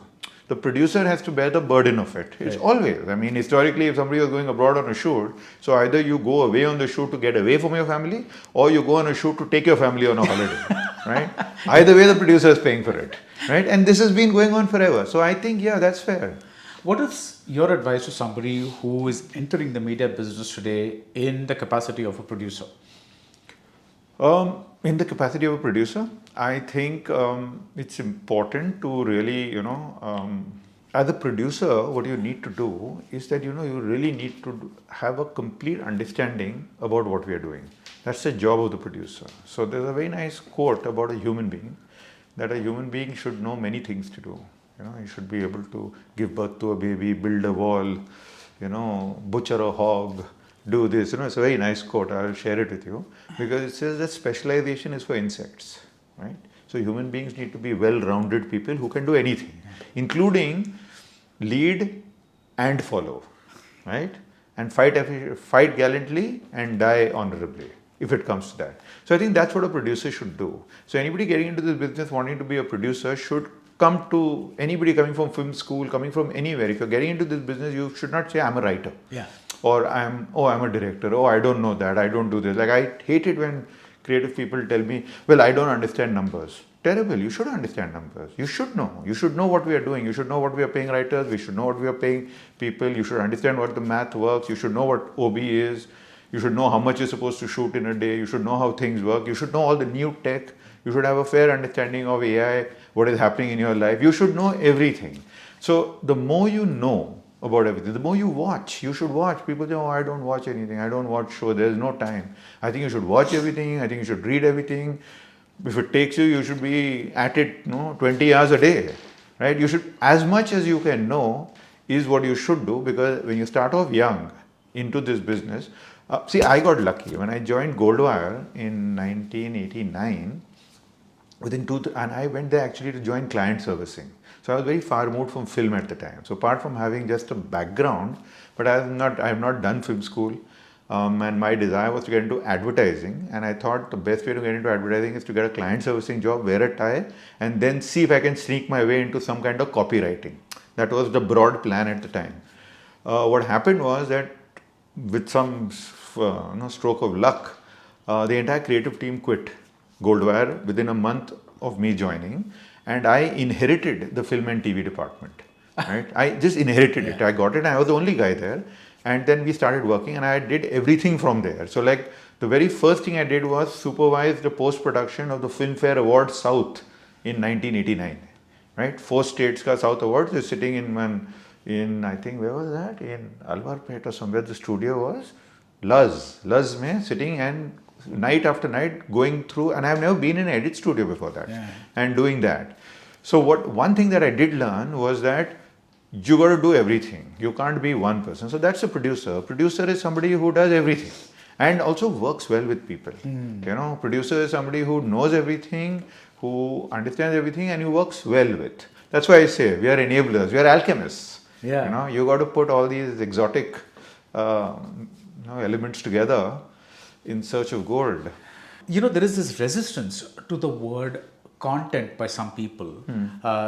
The producer has to bear the burden of it. It's always. I mean, historically, if somebody was going abroad on a shoot, so either you go away on the shoot to get away from your family, or you go on a shoot to take your family on a holiday, right? Either way, the producer is paying for it, right? And this has been going on forever. So I think, yeah, that's fair. What is your advice to somebody who is entering the media business today in the capacity of a producer? In the capacity of a producer, I think it's important to really, as a producer, what you need to do is that, you really need to have a complete understanding about what we are doing. That's the job of the producer. So there's a very nice quote about a human being, that a human being should know many things to do. He should be able to give birth to a baby, build a wall, butcher a hog, do this. It's a very nice quote. I'll share it with you, because it says that specialization is for insects, right? So human beings need to be well-rounded people who can do anything, including lead and follow, right? And fight gallantly and die honorably, if it comes to that. So I think that's what a producer should do. So anybody getting into this business wanting to be a producer should come to anybody coming from film school, coming from anywhere. If you're getting into this business, you should not say, I'm a writer. Yeah. Or I'm a director. Oh, I don't know that. I don't do this. Like, I hate it when creative people tell me, well, I don't understand numbers. Terrible. You should understand numbers. You should know. You should know what we are doing. You should know what we are paying writers. We should know what we are paying people. You should understand what the math works. You should know what OB is. You should know how much you're supposed to shoot in a day. You should know how things work. You should know all the new tech. You should have a fair understanding of AI, what is happening in your life. You should know everything. So the more you know about everything, the more you watch. You should watch. People say, oh, I don't watch anything. I don't watch show. There's no time. I think you should watch everything. I think you should read everything. If it takes you, you should be at it 20 hours a day, right? You should, as much as you can know is what you should do, because when you start off young into this business, see, I got lucky. When I joined Goldwire in 1989, and I went there actually to join client servicing. So I was very far removed from film at the time. So apart from having just a background, but I have not done film school, and my desire was to get into advertising. And I thought the best way to get into advertising is to get a client servicing job, wear a tie, and then see if I can sneak my way into some kind of copywriting. That was the broad plan at the time. What happened was that with some stroke of luck, the entire creative team quit Goldwire within a month of me joining, and I inherited the film and TV department. Right? I just inherited it. I got it. And I was the only guy there, and then we started working, and I did everything from there. So, like, the very first thing I did was supervise the post-production of the Filmfare Awards South in 1989. Right? 4 states ka South Awards is sitting in I think, where was that? In Alwarpet or somewhere the studio was. Luz mein sitting and night after night going through, and I've never been in an edit studio before that, and doing that. So one thing that I did learn was that you got to do everything. You can't be one person. So that's a producer. A producer is somebody who does everything and also works well with people. Producer is somebody who knows everything, who understands everything, and who works well with. That's why I say we are enablers, we are alchemists. You got to put all these exotic elements together in search of gold. There is this resistance to the word content by some people.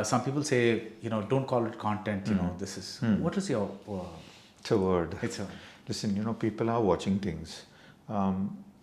Some people say, don't call it content, this is... What is your... It's a word. It's a... Listen, people are watching things.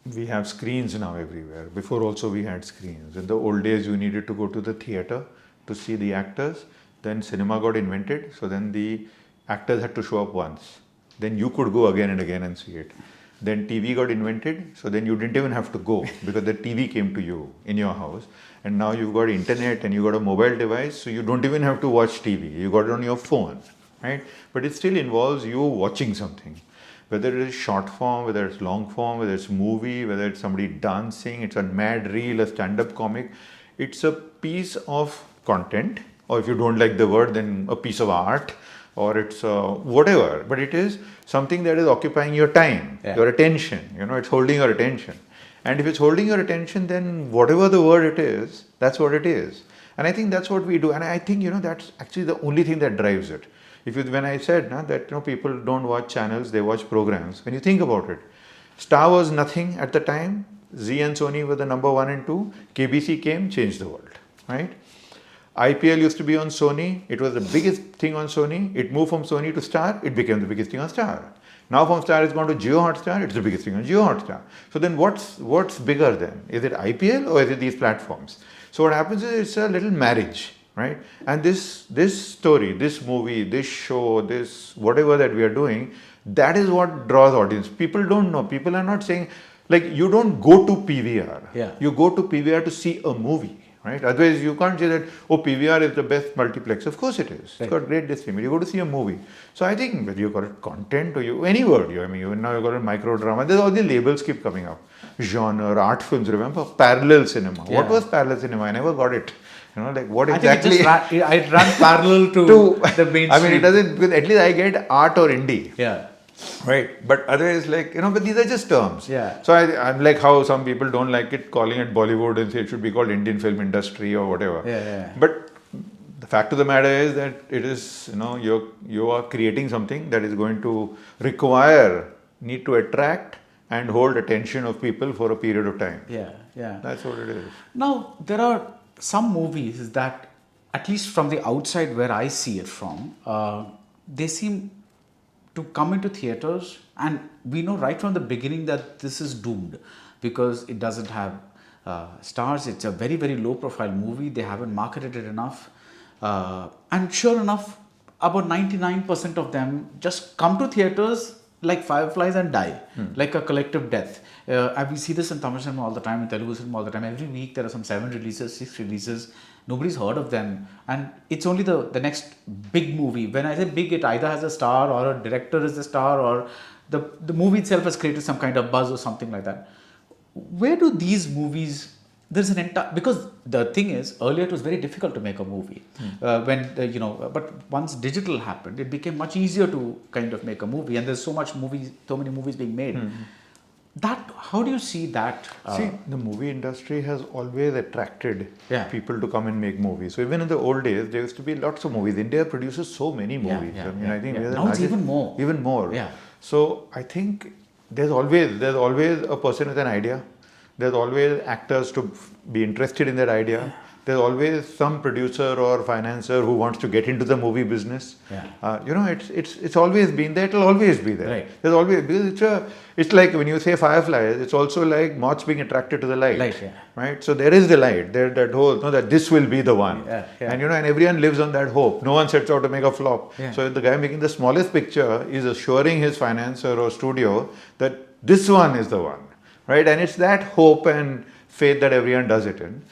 We have screens now everywhere. Before also we had screens. In the old days, you needed to go to the theatre to see the actors. Then cinema got invented. So then the actors had to show up once. Then you could go again and again and see it. Then TV got invented, so then you didn't even have to go because the TV came to you in your house. And now you've got internet and you've got a mobile device, so you don't even have to watch TV. You got it on your phone, right? But it still involves you watching something. whether it is short form, whether it's long form, whether it's movie, whether it's somebody dancing, it's a mad reel, a stand-up comic. It's a piece of content, or if you don't like the word, then a piece of art, or it's whatever. But it is something that is occupying your time, your attention. It's holding your attention. And if it's holding your attention, then whatever the word it is, that's what it is. And I think that's what we do. And I think, that's actually the only thing that drives it. When I said that people don't watch channels, they watch programs. When you think about it, Star was nothing at the time. Z and Sony were the number 1 and 2. KBC came, changed the world, right? IPL used to be on Sony. It was the biggest thing on Sony. It moved from Sony to Star. It became the biggest thing on Star. Now from Star it's gone to Jio Hotstar. It's the biggest thing on Jio Hotstar. So then what's bigger then? Is it IPL or is it these platforms? So what happens is it's a little marriage, right? And this story, this movie, this show, this whatever that we are doing, that is what draws audience. People don't know. People are not saying, like, you don't go to PVR. Yeah. You go to PVR to see a movie, right? Otherwise, you can't say that, oh, PVR is the best multiplex. Of course it is. It's got great display. You go to see a movie. So I think whether you call it content or any word, now you call it micro drama. There's all the labels keep coming up. Genre, art films, remember? Parallel cinema. Yeah. What was parallel cinema? I never got it. What I exactly? think it ran parallel to the mainstream. I mean, it doesn't, because at least I get art or indie. Yeah. Right, but otherwise, but these are just terms. Yeah. So I'm like how some people don't like it, calling it Bollywood and say it should be called Indian film industry or whatever. Yeah. But the fact of the matter is that it is, you are creating something that is going to need to attract and hold attention of people for a period of time. Yeah. That's what it is. Now, there are some movies that, at least from the outside where I see it from, they seem to come into theaters, and we know right from the beginning that this is doomed because it doesn't have stars. It's a very, very low profile movie. They haven't marketed it enough. And sure enough, about 99% of them just come to theaters like fireflies and die, like a collective death. We see this in Tamil cinema all the time, in Telugu cinema all the time. Every week there are some 7 releases, 6 releases. Nobody's heard of them. And it's only the next big movie. When I say big, it either has a star or a director is the star, or the movie itself has created some kind of buzz or something like that. Where do these movies... There's an entire... Because the thing is, earlier it was very difficult to make a movie. But once digital happened, it became much easier to kind of make a movie. And there's so many movies being made. How do you see that? See, the movie industry has always attracted people to come and make movies. So even in the old days, there used to be lots of movies. India produces so many movies. I think we are the now it's largest, even more. Even more. Yeah. So I think there's always a person with an idea. There's always actors to be interested in that idea. There's always some producer or financer who wants to get into the movie business. It's always been there. It'll always be there. Right. There's always, because it's like when you say fireflies, it's also like moths being attracted to the light. Right. So there is the light. There that whole that this will be the one. And and everyone lives on that hope. No one sets out to make a flop. So the guy making the smallest picture is assuring his financer or studio that this one is the one. Right. And it's that hope and faith that everyone does it in.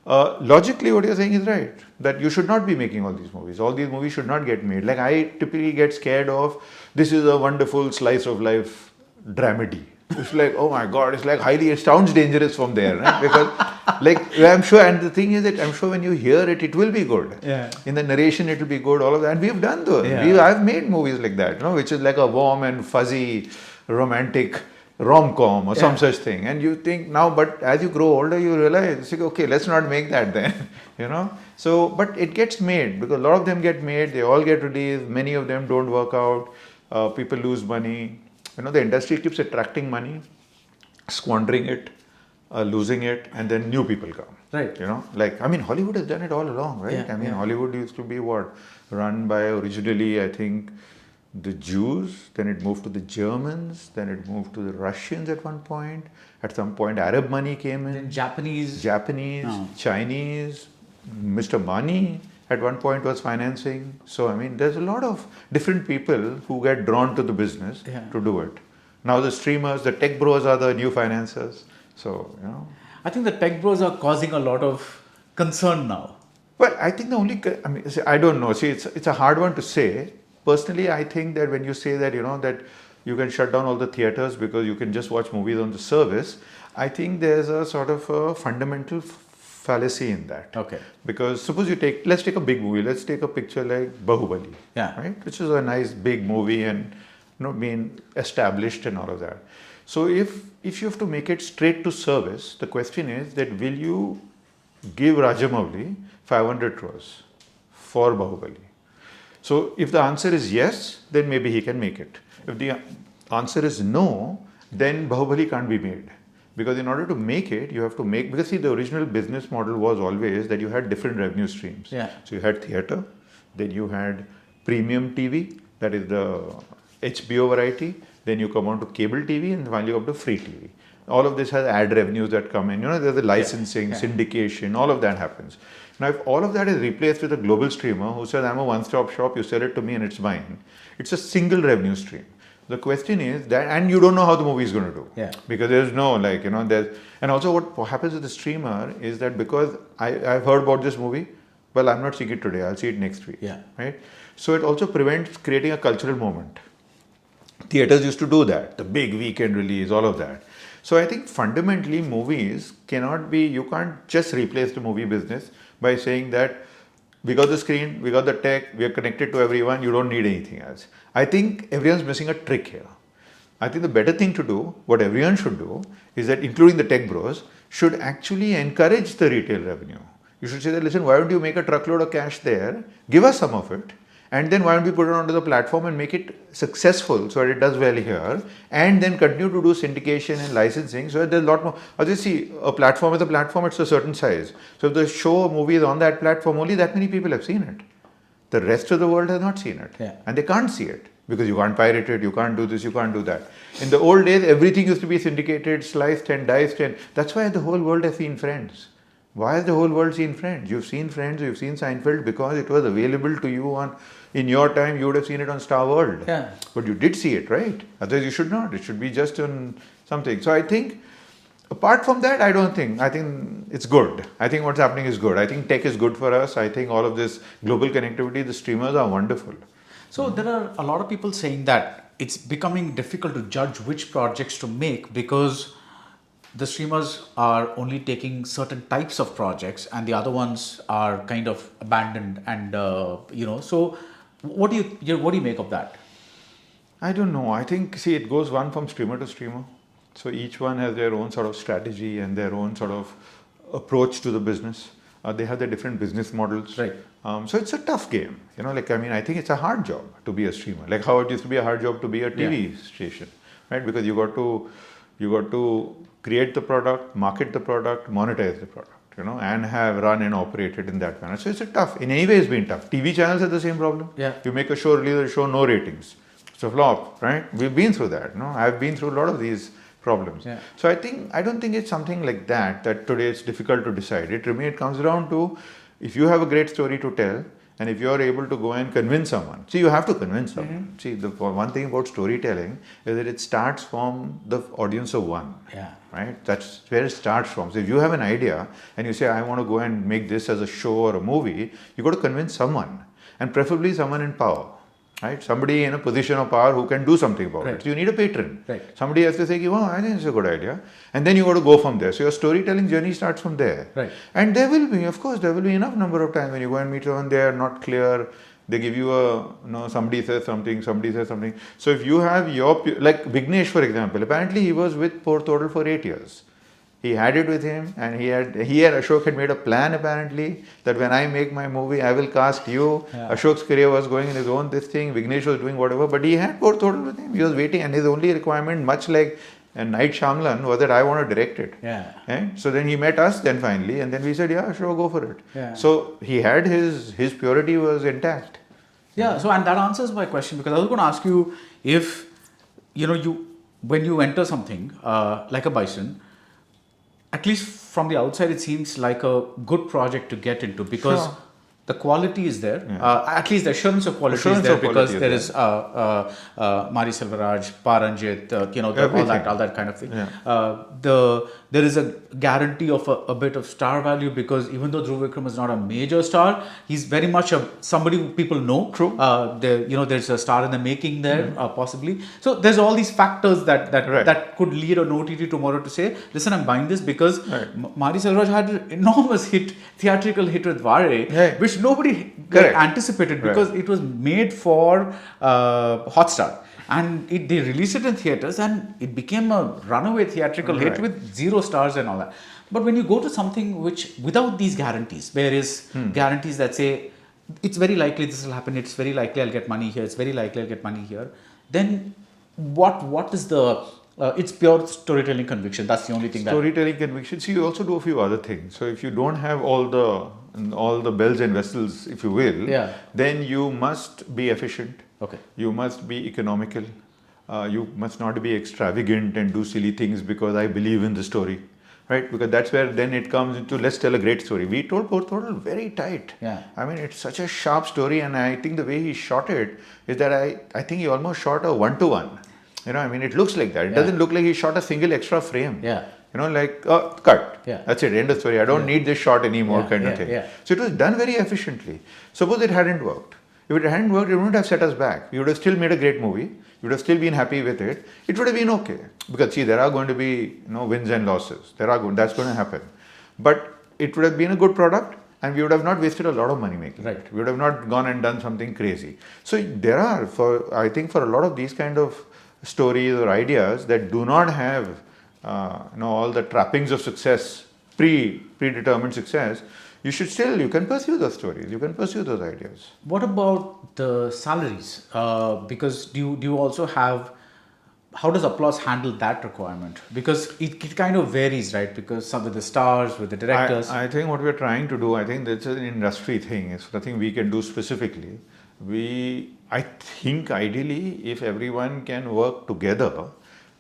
Logically, what you're saying is right, that you should not be making all these movies. All these movies should not get made. Like, I typically get scared of, this is a wonderful slice of life dramedy. It's like, oh my God, it's like it sounds dangerous from there, right? Because, I'm sure, and the thing is that I'm sure when you hear it, it will be good. In the narration, it will be good, all of that. And we've done those. I've made movies like that, which is like a warm and fuzzy, romantic rom-com or some such thing, and you think now, but as you grow older you realize, okay, let's not make that then. So but it gets made because a lot of them get made, they all get released, many of them don't work out, people lose money, the industry keeps attracting money, squandering it, losing it, and then new people come, right? Hollywood has done it all along, right? Hollywood used to be run by originally, I think, the Jews, then it moved to the Germans, then it moved to the Russians at one point. At some point, Arab money came in. Then Japanese, Chinese, Mr. Mani at one point was financing. So, there's a lot of different people who get drawn to the business to do it. Now the streamers, the tech bros are the new financiers. So, I think the tech bros are causing a lot of concern now. Well, I think I don't know. See, it's a hard one to say. Personally, I think that when you say that, that you can shut down all the theaters because you can just watch movies on the service. I think there's a sort of a fundamental fallacy in that. Okay. Because suppose let's take a big movie, let's take a picture like Bahubali, Yeah. right? Which is a nice big movie and being established and all of that. So if you have to make it straight to service, the question is that will you give Rajamouli 500 crores for Bahubali? So if the answer is yes, then maybe he can make it. If the answer is no, then Bahubali can't be made. Because in order to make it, you have to because see, the original business model was always that you had different revenue streams. Yeah. So you had theatre, then you had premium TV, that is the HBO variety, then you come on to cable TV, and finally you come to free TV. All of this has ad revenues that come in. There's the licensing, syndication, all of that happens. Now, if all of that is replaced with a global streamer who says, I'm a one-stop shop, you sell it to me and it's mine, it's a single revenue stream. The question is that, and you don't know how the movie is going to do. Yeah. Because there's no, and also what happens with the streamer is that because I've heard about this movie, well, I'm not seeing it today, I'll see it next week. Yeah. Right? So it also prevents creating a cultural moment. Theaters used to do that, the big weekend release, all of that. So I think fundamentally movies you can't just replace the movie business by saying that we got the screen, we got the tech, we are connected to everyone, you don't need anything else. I think everyone's missing a trick here. I think the better thing to do, what everyone should do, is that including the tech bros, should actually encourage the retail revenue. You should say that, listen, why don't you make a truckload of cash there, give us some of it, and then why don't we put it onto the platform and make it successful so that it does well here, and then continue to do syndication and licensing so that there's a lot more. As you see, a platform is a platform, it's a certain size. So if the show or movie is on that platform, only that many people have seen it. The rest of the world has not seen it. Yeah. And they can't see it because you can't pirate it, you can't do this, you can't do that. In the old days, everything used to be syndicated, sliced and diced, and that's why the whole world has seen Friends. Why has the whole world seen Friends? You've seen Friends, you've seen Seinfeld because it was available to you in your time, you would have seen it on Star World. Yeah. But you did see it, right? Otherwise you should not. It should be just on something. So I think, apart from that, I think it's good. I think what's happening is good. I think tech is good for us. I think all of this global connectivity, the streamers are wonderful. So there are a lot of people saying that it's becoming difficult to judge which projects to make because the streamers are only taking certain types of projects and the other ones are kind of abandoned and so what do you make of that? I don't know. I think, it goes one from streamer to streamer. So each one has their own sort of strategy and their own sort of approach to the business. They have their different business models. Right. So it's a tough game. I think it's a hard job to be a streamer. Like how it used to be a hard job to be a TV station, right? Because you got to create the product, market the product, monetize the product, and have run and operated in that manner. So it's in any way it's been tough. TV channels have the same problem. Yeah. You make a show, release a show, no ratings. It's a flop, right? We've been through that. I've been through a lot of these problems. Yeah. So I don't think it's something like that today it's difficult to decide. It comes down to if you have a great story to tell and if you are able to go and convince someone. See, you have to convince someone. Mm-hmm. See, the one thing about storytelling is that it starts from the audience of one. Yeah. Right? That's where it starts from. So if you have an idea and you say, I want to go and make this as a show or a movie, you got to convince someone, and preferably someone in power. Right? Somebody in a position of power who can do something about it. So you need a patron. Right. Somebody has to say, I think it's a good idea. And then you got to go from there. So your storytelling journey starts from there. Right. And there will be enough number of times when you go and meet someone, they are not clear. They give you somebody says something. So if you have like Vignesh, for example, apparently he was with Port Total for 8 years. He had it with him, and he and Ashok had made a plan apparently that when I make my movie, I will cast you. Yeah. Ashok's career was going in his own thing. Vignesh was doing whatever, but he had Port Total with him. He was waiting, and his only requirement, much like Night Shyamalan, was that I want to direct it. Yeah. So then he met us then finally, and then we said, yeah, sure, go for it. Yeah. So he had his purity was intact. Yeah, so and that answers my question because I was going to ask you if, when you enter something like a Bison, at least from the outside it seems like a good project to get into because the quality is there. Yeah. At least the assurance of quality is there because there is Mari Selvaraj, Paranjit, all that kind of thing. Yeah. The There is a guarantee of a bit of star value, because even though Dhruv Vikram is not a major star, he's very much somebody who people know. True. There's a star in the making there, possibly. So there's all these factors that could lead an OTT tomorrow to say, listen, I'm buying this because Mari Selvaraj had an enormous theatrical hit with Vare, which nobody anticipated, because it was made for Hotstar. And they released it in theatres, and it became a runaway theatrical hit with 0 stars and all that. But when you go to something which, without these guarantees, there is guarantees that say, it's very likely this will happen, it's very likely I'll get money here, it's very likely I'll get money here, then what is the... it's pure storytelling conviction. That's the only thing. Storytelling conviction. See, you also do a few other things. So if you don't have all the bells and whistles, if you will, then you must be efficient. Okay. You must be economical. You must not be extravagant and do silly things because I believe in the story, right? Because that's where then it comes into, let's tell a great story. We told Total very tight. Yeah. I mean, it's such a sharp story, and I think the way he shot it is that I think he almost shot a 1-to-1. I mean, it looks like that. It doesn't look like he shot a single extra frame. Yeah. Cut. Yeah. That's it. End of story. I don't need this shot anymore, kind of thing. Yeah. So it was done very efficiently. Suppose it hadn't worked. If it hadn't worked, it wouldn't have set us back. We would have still made a great movie. We would have still been happy with it. It would have been okay. Because see, there are going to be wins and losses. That's going to happen. But it would have been a good product, and we would have not wasted a lot of money making it. We would have not gone and done something crazy. So there are, I think for a lot of these kind of stories or ideas that do not have all the trappings of success, predetermined success, you can pursue those stories, you can pursue those ideas. What about the salaries? Because do you also have, how does Applause handle that requirement? Because it kind of varies, right? Because some with the stars, with the directors. I think what we're trying to do, I think that's an industry thing. It's nothing we can do specifically. I think ideally, if everyone can work together,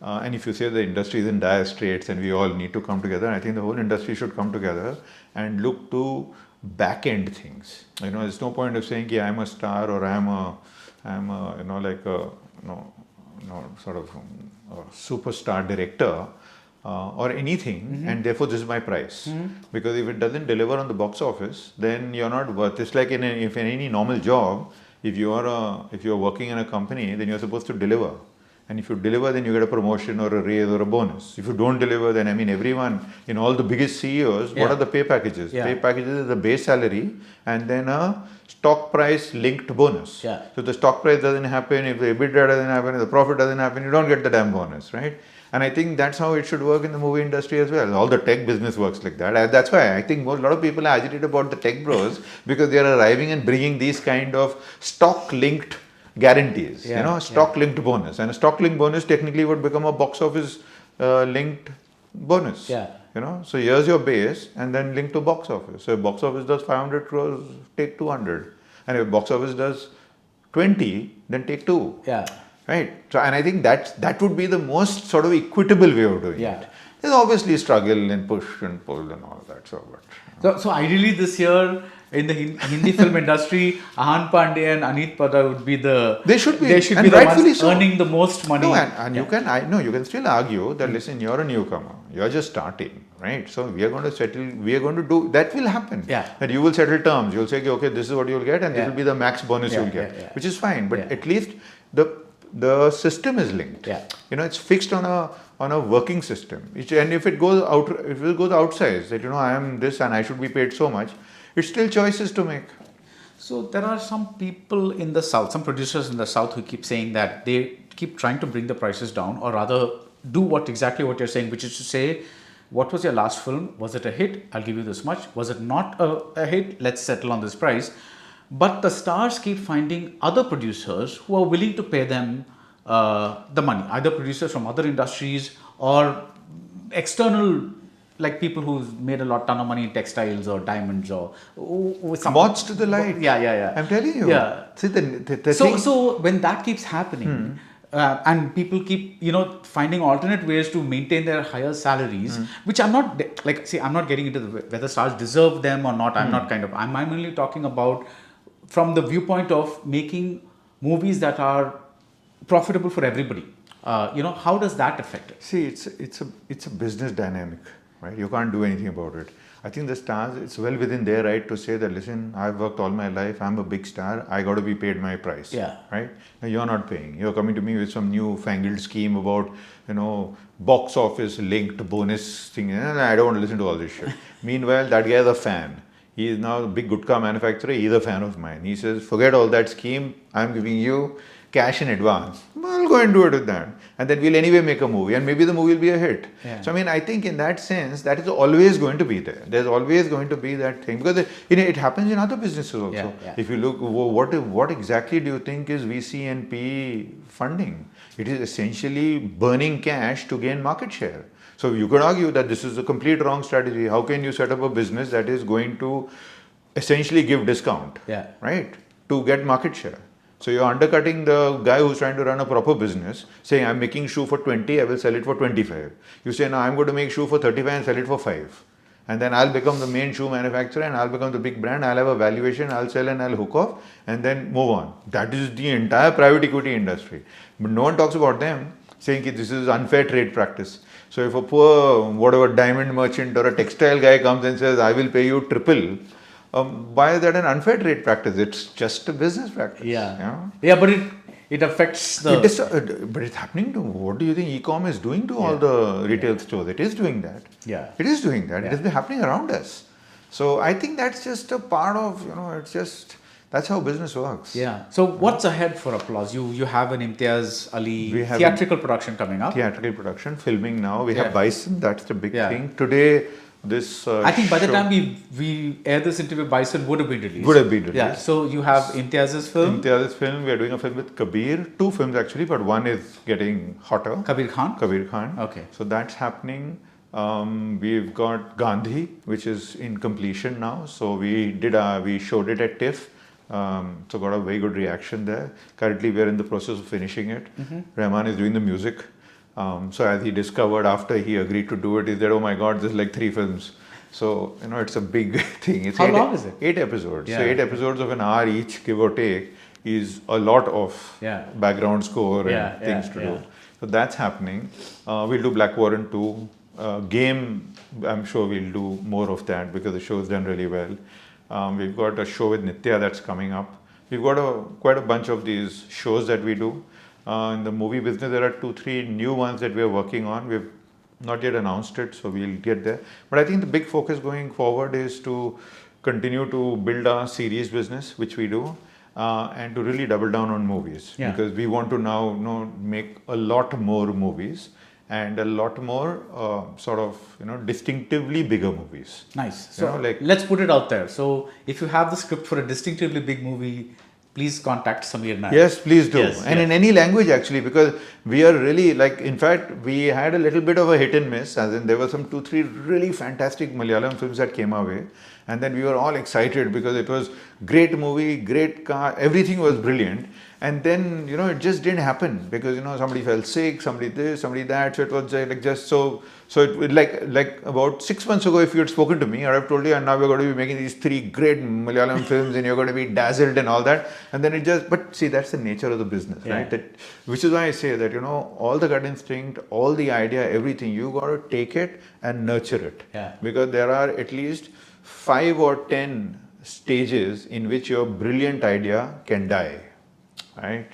and if you say the industry is in dire straits and we all need to come together, I think the whole industry should come together and look to back-end things. There's no point of saying, I'm a star or I'm a sort of a superstar director or anything, and therefore this is my price. Because if it doesn't deliver on the box office, then you're not worth. It's like in any normal job. If you're working in a company, then you're supposed to deliver. And if you deliver, then you get a promotion or a raise or a bonus. If you don't deliver, then everyone, all the biggest CEOs, what are the pay packages? Pay packages is the base salary and then a stock price linked bonus. So if the stock price doesn't happen, if the EBITDA doesn't happen, if the profit doesn't happen, you don't get the damn bonus, right? And I think that's how it should work in the movie industry as well. All the tech business works like that. That's why I think a lot of people are agitated about the tech bros, because they are arriving and bringing these kind of stock-linked guarantees, stock-linked bonus. And a stock-linked bonus technically would become a box office linked bonus. So here's your base and then linked to box office. So if box office does 500 crores, take 200. And if box office does 20, then take 2. Right. So, and I think that would be the most sort of equitable way of doing it. There's obviously struggle and push and pull and all that. So ideally this year in the Hindi film industry, Ahan Pandey and Aneet Pada would be they should be the ones earning the most money. No, and you can still argue that listen, you're a newcomer, you're just starting, right? So we are going to do that will happen. That you will settle terms. You'll say, okay, this is what you'll get, and this will be the max bonus you'll get, which is fine. But at least the system is linked. It's fixed on a working system. And if it goes outside, that I am this and I should be paid so much, it's still choices to make. So there are some people in the South, some producers in the South who keep saying that they keep trying to bring the prices down, or rather do exactly what you're saying, which is to say, what was your last film? Was it a hit? I'll give you this much. Was it not a hit? Let's settle on this price. But the stars keep finding other producers who are willing to pay them the money, either producers from other industries or external, like people who've made a ton of money in textiles or diamonds or some moths to the light. I'm telling you. See, so when that keeps happening, and people keep finding alternate ways to maintain their higher salaries, which I'm not I'm not getting into whether stars deserve them or not. I'm only talking about from the viewpoint of making movies that are profitable for everybody. How does that affect it? See, it's a business dynamic. right? You can't do anything about it. I think the stars, it's well within their right to say that, listen, I've worked all my life, I'm a big star, I got to be paid my price. Yeah. Right? Now you're not paying. You're coming to me with some new fangled scheme about, box office linked bonus thing. And I don't want to listen to all this shit. Meanwhile, that guy is a fan. He is now a big gutka manufacturer. He's a fan of mine. He says, forget all that scheme. I'm giving you cash in advance. I'll go and do it with that. And then we'll anyway make a movie. And maybe the movie will be a hit. Yeah. So, I think in that sense, that is always going to be there. There's always going to be that thing. Because it happens in other businesses also. Yeah, yeah. If you look, what exactly do you think is VC and PE funding? It is essentially burning cash to gain market share. So you could argue that this is a complete wrong strategy. How can you set up a business that is going to essentially give discount, right, to get market share? So you're undercutting the guy who's trying to run a proper business, saying, I'm making shoe for 20, I will sell it for 25. You say, no, I'm going to make shoe for 35 and sell it for 5. And then I'll become the main shoe manufacturer and I'll become the big brand, I'll have a valuation, I'll sell and I'll hook off and then move on. That is the entire private equity industry. But no one talks about them, saying that this is unfair trade practice. So if a poor, diamond merchant or a textile guy comes and says, I will pay you triple, why is that an unfair trade practice? It's just a business practice. Yeah, but it affects the... But it's happening to, what do you think e-com is doing to all the retail stores? It is doing that. Yeah. It is doing that. Yeah. It has been happening around us. So I think that's just a part of, it's just, that's how business works. Yeah. So what's ahead for Applause? You have an Imtiaz Ali theatrical production coming up. Theatrical production, filming now. We have Bison, that's the big thing. Today, this I think by the time we air this interview, Bison would have been released. Would have been released. Yeah. So you have Imtiaz's film. Imtiaz's film. We are doing a film with Kabir. 2 films actually, but one is getting hotter. Kabir Khan. Okay. So that's happening. We've got Gandhi, which is in completion now. So we showed it at TIFF. So got a very good reaction there. Currently, we are in the process of finishing it. Rahman is doing the music. So as he discovered after he agreed to do it, he said, oh my God, there's like 3 films. So, it's a big thing. It's How long is it? 8 episodes. Yeah. So 8 episodes of an hour each, give or take, is a lot of background score and things to do. So that's happening. We'll do Black Warren 2. Game, I'm sure we'll do more of that because the show's done really well. We've got a show with Nitya that's coming up. We've got quite a bunch of these shows that we do. In the movie business, there are 2-3 new ones that we are working on. We've not yet announced it, so we'll get there. But I think the big focus going forward is to continue to build our series business, which we do, and to really double down on movies. Because we want to now make a lot more movies and a lot more distinctively bigger movies. Nice. So let's put it out there. So if you have the script for a distinctively big movie, please contact Samir Nair. Yes, please do. In any language actually, because we are really in fact, we had a little bit of a hit and miss, as in there were some 2-3 really fantastic Malayalam films that came our way. And then we were all excited because it was great movie, great car, everything was brilliant. And then, it just didn't happen because, somebody fell sick, somebody this, somebody that. So it was so it about 6 months ago, if you had spoken to me, I would have told you, and now we're going to be making these 3 great Malayalam films and you're going to be dazzled and all that. And then but see, that's the nature of the business, right? Which is why I say that, all the gut instinct, all the idea, everything, you got to take it and nurture it. Because there are at least 5 or 10 stages in which your brilliant idea can die. Right?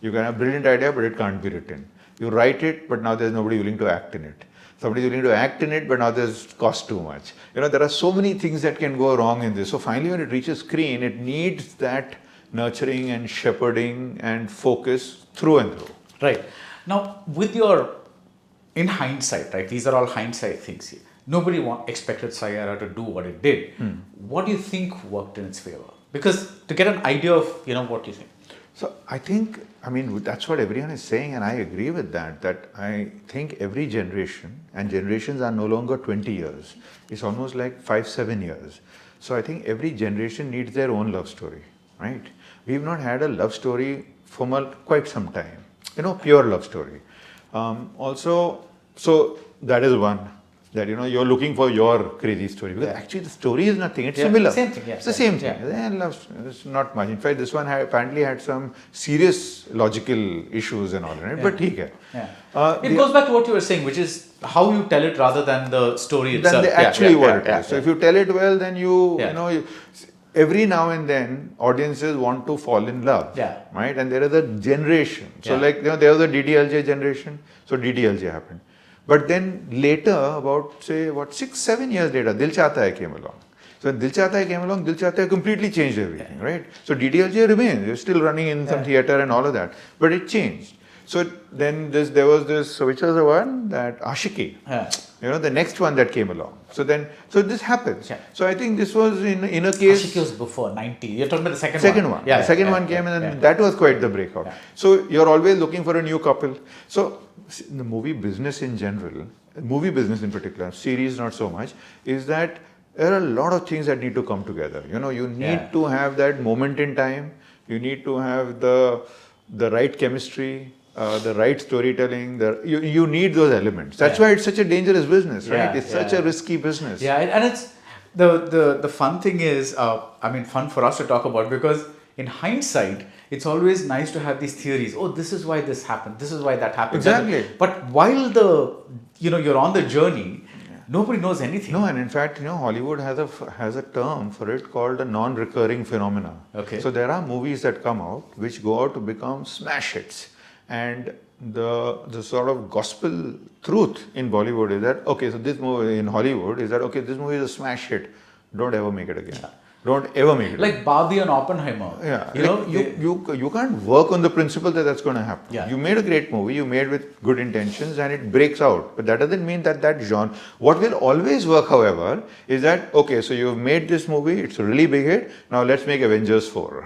You can have a brilliant idea, but it can't be written. You write it, but now there's nobody willing to act in it. Somebody's willing to act in it, but now there's cost too much. There are so many things that can go wrong in this. So finally, when it reaches screen, it needs that nurturing and shepherding and focus through and through. Right. Now, in hindsight, right? These are all hindsight things here. Nobody expected Sayara to do what it did. What do you think worked in its favor? Because to get an idea of, what do you think? So I think, that's what everyone is saying, and I agree with that I think every generation, and generations are no longer 20 years, it's almost like 5-7 years. So I think every generation needs their own love story, right? We've not had a love story for quite some time, pure love story. So that is one. that you're looking for your crazy story, because actually the story is nothing, it's similar. Same thing, It's the same thing. It's not much. In fact, this one apparently had some serious logical issues and all, right? But theek hai. It goes back to what you were saying, which is how you tell it rather than the story itself. Than actually what it is. So if you tell it well, then every now and then audiences want to fall in love, right? And there is a generation. So there was a DDLJ generation. So DDLJ happened. But then later, about 6-7 years later, Dil Chahta Hai came along. So when Dil Chahta Hai came along, Dil Chahta Hai completely changed everything, right? So DDLJ remains. It's still running in some theatre and all of that. But it changed. So then there was this, which was the one? That Ashiki. The next one that came along. So this happens. So I think this was in a case. Ashiki was before 90. You're talking about the second one. The second one came and then that was quite the breakout. So you're always looking for a new couple. So the movie business in general, movie business in particular, series not so much, is that there are a lot of things that need to come together. You need to have that moment in time. You need to have the right chemistry. The right storytelling, you need those elements. That's why it's such a dangerous business, right? It's such a risky business. Yeah, and it's the fun thing is, fun for us to talk about, because in hindsight, it's always nice to have these theories. Oh, this is why this happened. This is why that happened. Exactly. But while you're on the journey, nobody knows anything. No, and in fact, Hollywood has a term for it called a non-recurring phenomena. Okay. So there are movies that come out which go out to become smash hits. And the sort of gospel truth in Bollywood is that, okay, so this movie in Hollywood is that, okay, this movie is a smash hit. Don't ever make it again. Don't ever make it like again. Barbie and Oppenheimer. Yeah. You can't work on the principle that that's going to happen. Yeah. You made a great movie, you made with good intentions and it breaks out. But that doesn't mean that genre. What will always work, however, is that, okay, so you've made this movie, it's a really big hit, now let's make Avengers 4.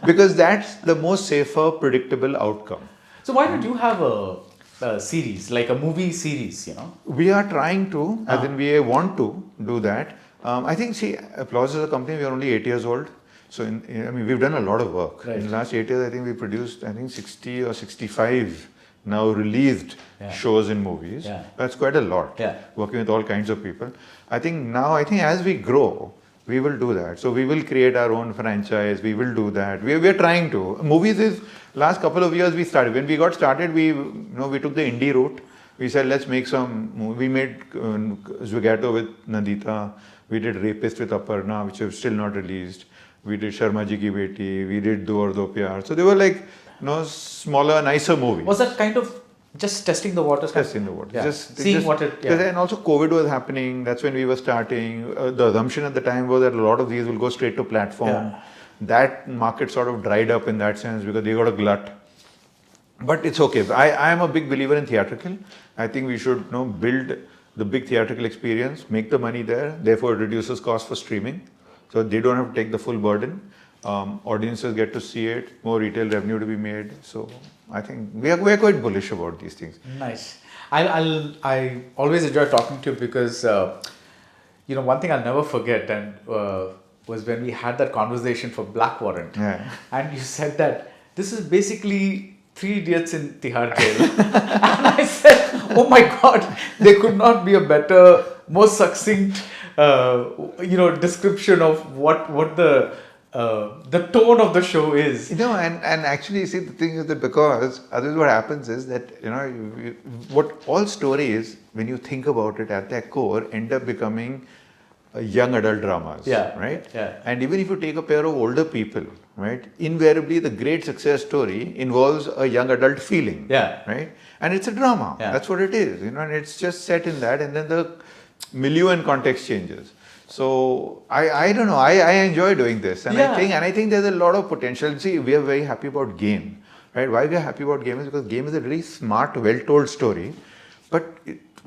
Because that's the most safer, predictable outcome. So why don't you have a series, like a movie series, We are trying to, as in we want to do that. I think, Applause as a company, we are only 8 years old. So, we've done a lot of work. Right. In the last 8 years, I think we produced, 60 or 65 now released shows and movies. Yeah. That's quite a lot. Yeah. Working with all kinds of people. I think as we grow, we will do that. So we will create our own franchise. We will do that. We are trying to. Movies is, last couple of years we started. When we got started, we took the indie route. We said, let's make we made Zwigato with Nandita. We did Rapist with Aparna, which is still not released. We did Sharma Ji Ki Beti. We did Do Aur Do Pyar. So they were like, smaller, nicer movies. Was that kind of just testing the waters? Testing the waters. Yeah. Seeing what it... Yeah. And also COVID was happening. That's when we were starting. The assumption at the time was that a lot of these will go straight to platform. Yeah. That market sort of dried up in that sense because they got a glut. But it's okay. I am a big believer in theatrical. I think we should build the big theatrical experience, make the money there, therefore it reduces cost for streaming. So they don't have to take the full burden. Audiences get to see it, more retail revenue to be made. So I think we are quite bullish about these things. Nice. I always enjoy talking to you because, one thing I'll never forget was when we had that conversation for Black Warrant. Yeah. And you said that this is basically 3 Idiots in Tihar jail. And I said, oh my God, there could not be a better, more succinct, description of what the tone of the show is. And actually, see, the thing is that because otherwise what happens is that, what all stories, when you think about it at their core, end up becoming young adult dramas, right? Yeah. And even if you take a pair of older people, right, invariably the great success story involves a young adult feeling, right? And it's a drama. Yeah. That's what it is, and it's just set in that, and then the milieu and context changes. So I don't know. I enjoy doing this, and I think there's a lot of potential. See, we are very happy about Game, right? Why we are happy about Game is because Game is a very smart, well-told story, but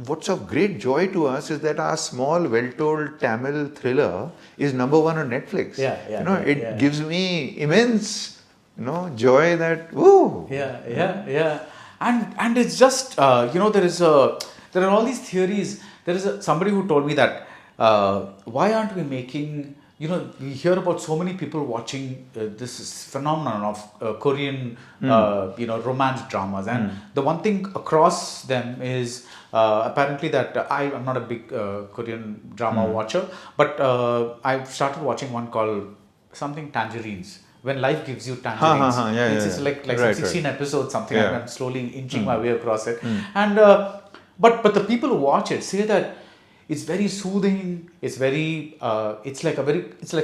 what's of great joy to us is that our small, well-told Tamil thriller is number 1 on Netflix. It gives me immense, joy that, woo! Yeah. And it's just, there are all these theories. There is somebody who told me that, why aren't we making you know, we hear about so many people watching this phenomenon of Korean, you know, romance dramas, and the one thing across them is apparently that I'm not a big Korean drama watcher, but I've started watching one called something Tangerines. When life gives you tangerines, it's like right, 16 episodes, something. Yeah. I'm slowly inching my way across it, and but the people who watch it say that it's very soothing. It's very it's like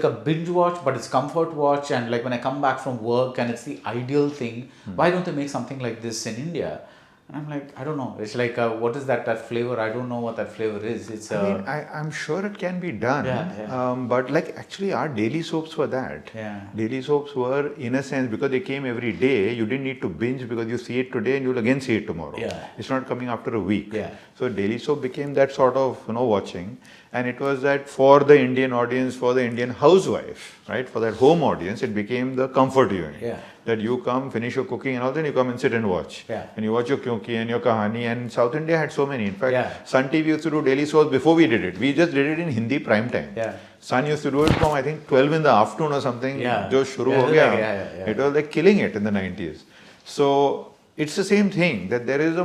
a binge watch, but it's comfort watch. And like when I come back from work and it's the ideal thing, why don't they make something like this in India? And I'm like, I don't know. It's like what is that flavor? I don't know what that flavor is. It's I mean, I'm sure it can be done. But like actually our daily soaps were that. Yeah. Daily soaps were, in a sense, because they came every day, you didn't need to binge because you see it today and you'll again see it tomorrow. Yeah. It's not coming after a week. Yeah. So daily soap became that sort of, you know, watching. And it was that for the Indian audience, for the Indian housewife, right? For that home audience, it became the comfort viewing. Yeah. That you come, finish your cooking and all, then you come and sit and watch. Yeah. And you watch your Kyunki and your Kahani, and South India had so many. In fact, Yeah. Sun TV used to do daily soaps before we did it. We just did it in Hindi prime time. Yeah. Sun used to do it from I think 12 in the afternoon or something. Yeah. Jo shuru Yeah, ho gaya. yeah. It was like killing it in the 90s. So it's the same thing that there is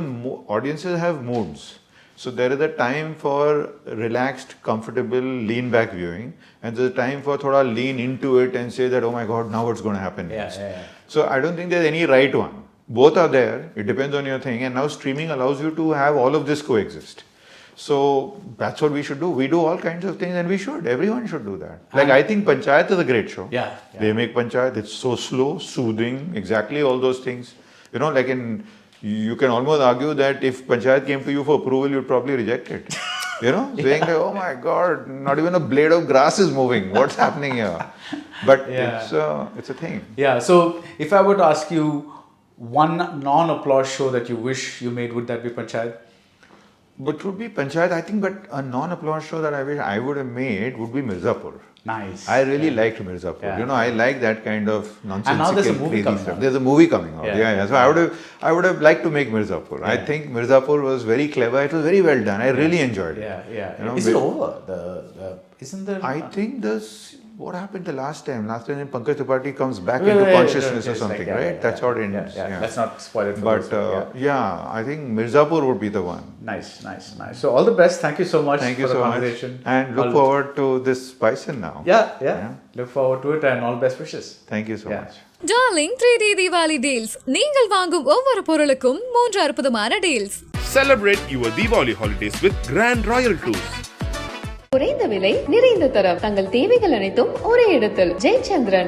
audiences have moods. So there is a time for relaxed, comfortable, lean back viewing, and there's a time for thoda lean into it and say that, oh my God, now what's going to happen next? So I don't think there's any right one. Both are there. It depends on your thing. And now streaming allows you to have all of this coexist. So that's what we should do. We do all kinds of things, and we should. Everyone should do that. Like I think Panchayat is a great show. Yeah. They make Panchayat. It's so slow, soothing, exactly all those things. You know, like you can almost argue that if Panchayat came to you for approval, you'd probably reject it. You know, saying that, oh my God, not even a blade of grass is moving. What's happening here? But it's a thing. Yeah. So if I were to ask you one non-applause show that you wish you made, would that be Panchayat? But would be Panchayat, I think, but a non-applause show that I wish I would have made would be Mirzapur. Nice. I really liked Mirzapur. Yeah. You know, I like that kind of nonsensical. And now there's a movie crazy coming stuff. out. There's a movie coming out. Yeah. So I would have liked to make Mirzapur. I think Mirzapur was very clever. It was very well done. I really enjoyed it. Yeah. You know, Is it over? Isn't there? I think what happened the last time? Last time Pankaj Tripathi comes back Wait, into wait, consciousness wait, or something, like, right? That's how it ends. Yeah. Let's not spoil it for But those, I think Mirzapur would be the one. Nice. So all the best. Thank you so much Thank for you the so much. conversation. And look forward to this Bison now. Yeah. Look forward to it and all best wishes. Thank you so much. Darling 3D Deepavali deals நீங்கள் வாங்கும் ஒவ்வொரு பொருளுக்கும் 3 அற்புதமான deals. Celebrate your Diwali holidays with Grand Royal Tours. குறைந்த விலை நிறைந்த தரம் தங்கள் தேவைகள் அனைத்தும் ஒரே இடத்தில் ஜெயச்சந்திரன்